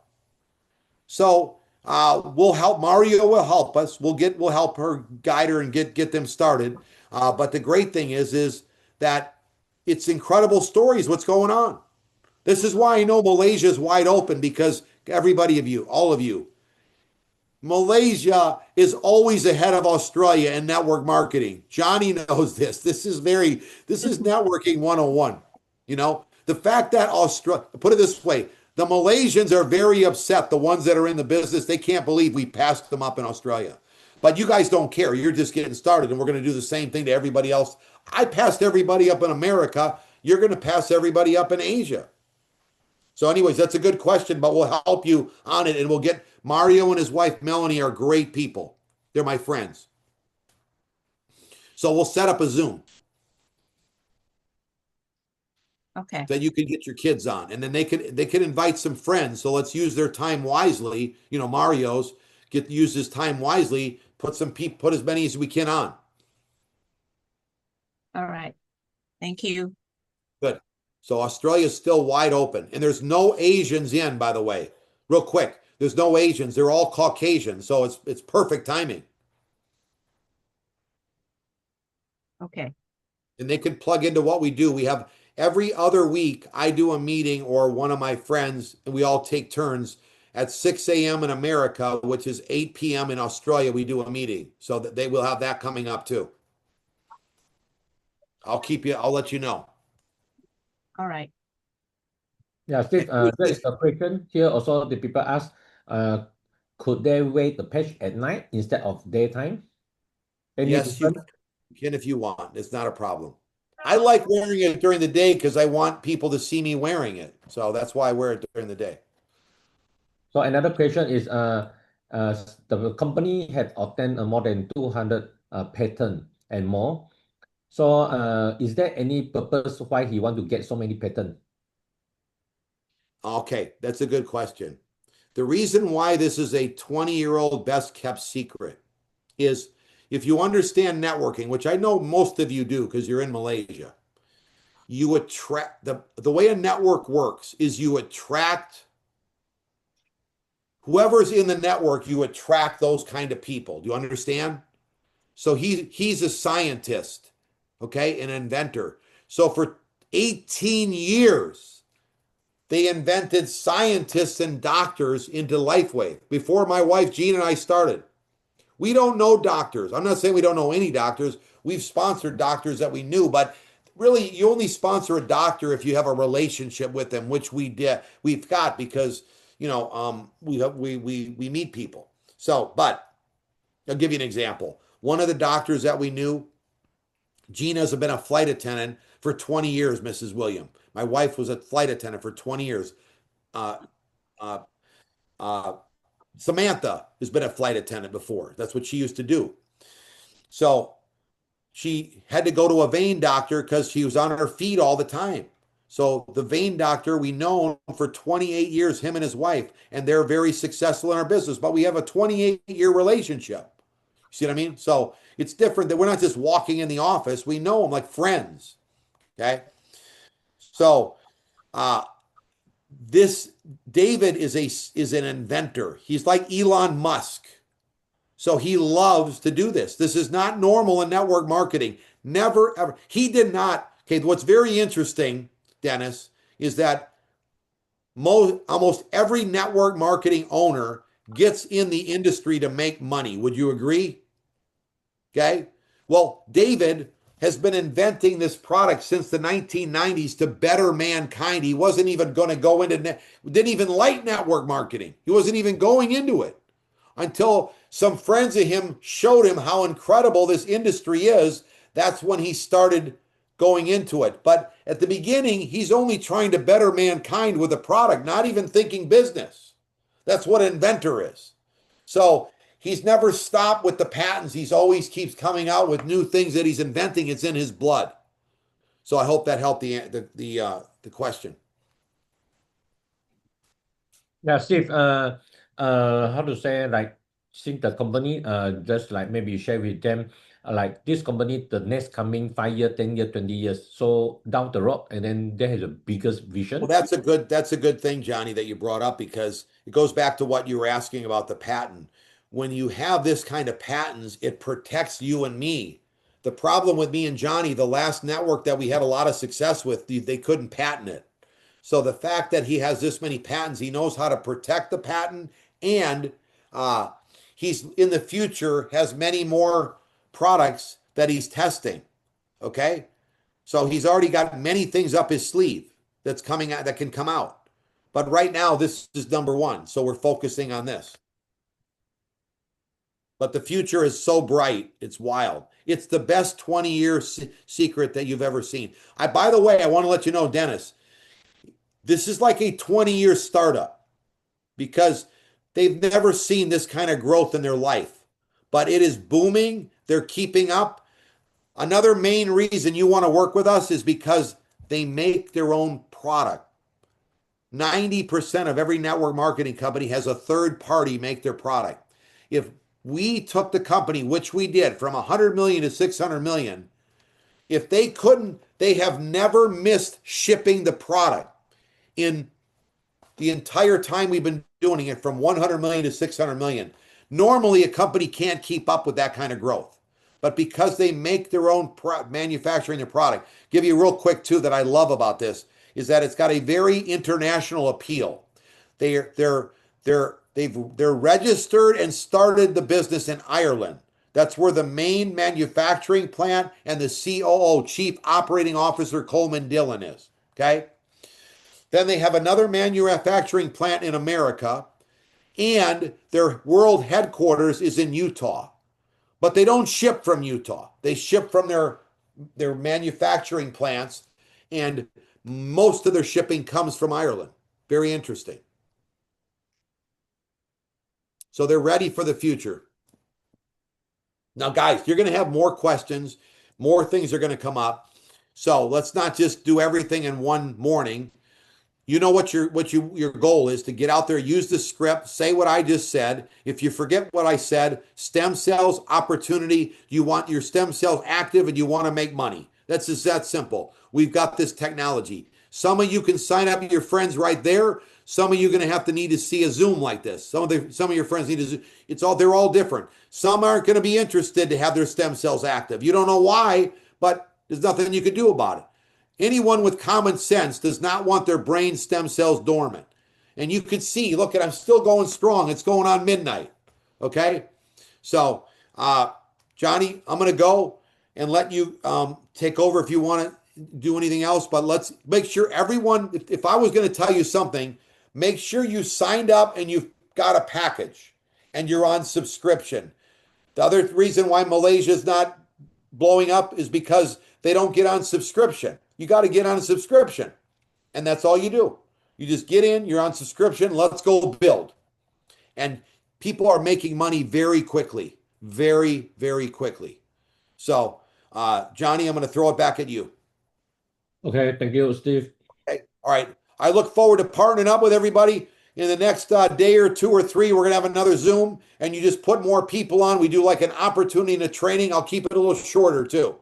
So we'll help. Mario will help us. We'll help her, guide her, and get them started. But the great thing is that it's incredible stories what's going on. This is why I know Malaysia is wide open, because all of you, Malaysia is always ahead of Australia in network marketing. Johnny knows this. This is networking 101. The fact that put it this way, the Malaysians are very upset. The ones that are in the business, they can't believe we passed them up in Australia. But you guys don't care. You're just getting started, and we're going to do the same thing to everybody else. I passed everybody up in America. You're going to pass everybody up in Asia. So anyways, that's a good question, but we'll help you on it, and we'll get Mario and his wife, Melanie, are great people. They're my friends. So we'll set up a Zoom. Okay. That you can get your kids on, and then they can invite some friends. So let's use their time wisely. Mario's use his time wisely. Put as many as we can on. All right. Thank you. Good. So Australia's still wide open, and there's no Asians in, by the way. Real quick, there's no Asians. They're all Caucasian, so it's perfect timing. Okay. And they can plug into what we do. We have every other week, I do a meeting, or one of my friends, and we all take turns at 6 a.m. in America, which is 8 p.m. in Australia. We do a meeting, so that they will have that coming up too. I'll let you know. All right. Yeah, Steve, there is a question here also. The people ask, could they wear the patch at night instead of daytime? Any Yes, you difference? can if you want. It's not a problem. I like wearing it during the day because I want people to see me wearing it. So that's why I wear it during the day. So another question is, the company had obtained more than 200 patent and more. So is there any purpose why he want to get so many patent? Okay, that's a good question. The reason why this is a 20-year-old best kept secret is if you understand networking, which I know most of you do because you're in Malaysia, you attract the way a network works is you attract whoever's in the network, you attract those kind of people. Do you understand? So he's a scientist, okay, an inventor. So for 18 years, they invented scientists and doctors into LifeWave before my wife Jean and I started. We don't know doctors. I'm not saying we don't know any doctors. We've sponsored doctors that we knew, but really you only sponsor a doctor if you have a relationship with them, which we did. We've got because we meet people. So, but I'll give you an example. One of the doctors that we knew, Gina's been a flight attendant for 20 years, Mrs. William. My wife was a flight attendant for 20 years. Uh, uh, uh, Samantha has been a flight attendant before. That's what she used to do. So she had to go to a vein doctor because she was on her feet all the time. So the vein doctor, we know him for 28 years, him and his wife, and they're very successful in our business, but we have a 28-year relationship. See what I mean? So it's different that we're not just walking in the office. We know them like friends. So uh, this David is an inventor. He's like Elon Musk. So he loves to do this. This is not normal in network marketing. Never, ever. He did not. Okay, what's very interesting, Dennis, is that almost every network marketing owner gets in the industry to make money. Would you agree? Okay. Well, David has been inventing this product since the 1990s to better mankind. He wasn't even going to go into, didn't even like network marketing. He wasn't even going into it until some friends of him showed him how incredible this industry is. That's when he started going into it. But at the beginning, he's only trying to better mankind with a product, not even thinking business. That's what an inventor is. So he's never stopped with the patents. He's always keeps coming out with new things that he's inventing. It's in his blood. So I hope that helped the question. Yeah, Steve, how to say, like, since the company, just like maybe share with them, like this company, the next coming 5 year, 10 year, 20 years, so down the road, and then there is a biggest vision. Well, that's a good thing, Johnny, that you brought up because it goes back to what you were asking about the patent. When you have this kind of patents, it protects you and me. The problem with me and Johnny, the last network that we had a lot of success with, they couldn't patent it. So the fact that he has this many patents, he knows how to protect the patent, and he's in the future has many more products that he's testing. Okay, so he's already got many things up his sleeve that's coming out that can come out. But right now, this is number one, so we're focusing on this. But the future is so bright, it's wild. It's the best 20-year secret that you've ever seen. By the way, I want to let you know, Dennis, this is like a 20-year startup because they've never seen this kind of growth in their life. But it is booming. They're keeping up. Another main reason you want to work with us is because they make their own product. 90% of every network marketing company has a third party make their product. If we took the company, which we did, from 100 million to 600 million, if they couldn't, they have never missed shipping the product in the entire time we've been doing it, from 100 million to 600 million. Normally, a company can't keep up with that kind of growth. But because they make their own manufacturing their product, give you real quick too that I love about this is that it's got a very international appeal. They're registered and started the business in Ireland. That's where the main manufacturing plant and the COO, Chief Operating Officer Coleman Dillon is. Okay. Then they have another manufacturing plant in America, and their world headquarters is in Utah. But they don't ship from Utah. They ship from their manufacturing plants, and most of their shipping comes from Ireland. Very interesting. So they're ready for the future. Now, guys, you're going to have more questions. More things are going to come up. So let's not just do everything in one morning. You know what your goal is, to get out there, use the script, say what I just said. If you forget what I said, stem cells, opportunity, you want your stem cells active and you want to make money. That's just that simple. We've got this technology. Some of you can sign up your friends right there. Some of you are going to have to need to see a Zoom like this. Some of your friends need to. They're all different. Some aren't going to be interested to have their stem cells active. You don't know why, but there's nothing you can do about it. Anyone with common sense does not want their brain stem cells dormant. And you can see, look, I'm still going strong. It's going on midnight. Okay? So, Johnny, I'm going to go and let you take over if you want to do anything else. But let's make sure everyone, if I was going to tell you something, make sure you signed up and you've got a package and you're on subscription. The other reason why Malaysia is not blowing up is because they don't get on subscription. You got to get on a subscription. And that's all you do. You just get in, you're on subscription, let's go build. And people are making money very quickly. Very, very quickly. So, Johnny, I'm going to throw it back at you. Okay, thank you, Steve. Okay. All right. I look forward to partnering up with everybody. In the next day or 2 or 3, we're going to have another Zoom, and you just put more people on. We do like an opportunity and a training. I'll keep it a little shorter too.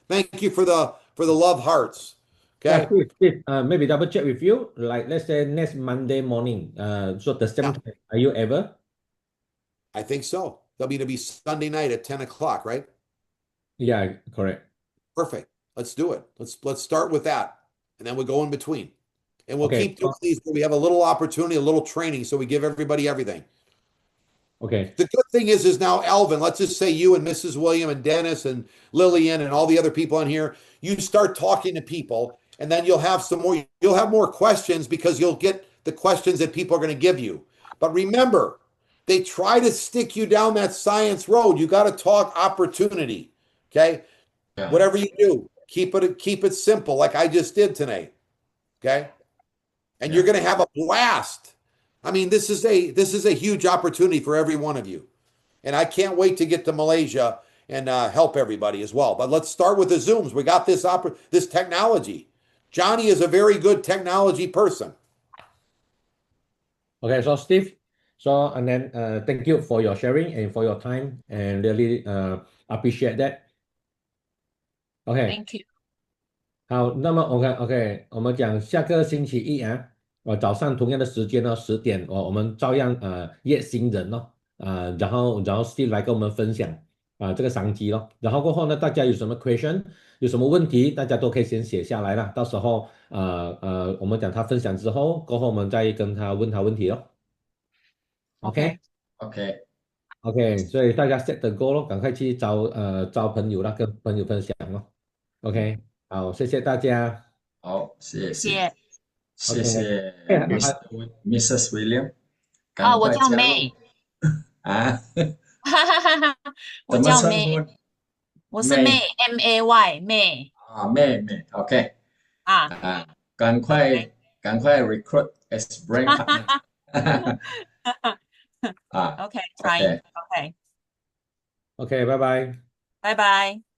Thank you for the love hearts. Okay. Yeah, Steve, maybe double check with you. Like, let's say next Monday morning. So the same time, are you ever? I think so. That'll be Sunday night at 10 o'clock, right? Yeah, correct. Perfect. Let's do it. Let's start with that, and then we'll go in between, and we'll keep doing these where we have a little opportunity, a little training, so we give everybody everything. Okay. The good thing is now, Alvin, let's just say you and Mrs. William and Dennis and Lillian and all the other people on here, you start talking to people, and then you'll have more questions because you'll get the questions that people are going to give you. But remember, they try to stick you down that science road. You got to talk opportunity. Okay? Yeah. Whatever you do, keep it simple like I just did tonight. Okay? And you're going to have a blast. I mean, this is a huge opportunity for every one of you. And I can't wait to get to Malaysia and help everybody as well. But let's start with the Zooms. We got this technology. Johnny is a very good technology person. Okay, so Steve, and then thank you for your sharing and for your time, and really appreciate that. Okay. Thank you. 好，那么 OK，我们讲下个星期一啊，早上同样的时间呢，10点，我们照样约新人咯，然后Steve 来跟我们分享这个商机咯，然后过后呢，大家有什么 question， 有什么问题，大家都可以先写下来啦，到时候我们讲他分享之后，过后我们再跟他问问题咯。OK， 所以大家 set the goal 咯，赶快去招朋友啦，跟朋友分享咯。OK， 好，谢谢大家。好，谢谢。Mrs. William。我叫 May。我叫 May， 我是 May， May。May，OK。赶快 recruit as brain partner。OK， trying。OK， 拜拜。拜拜。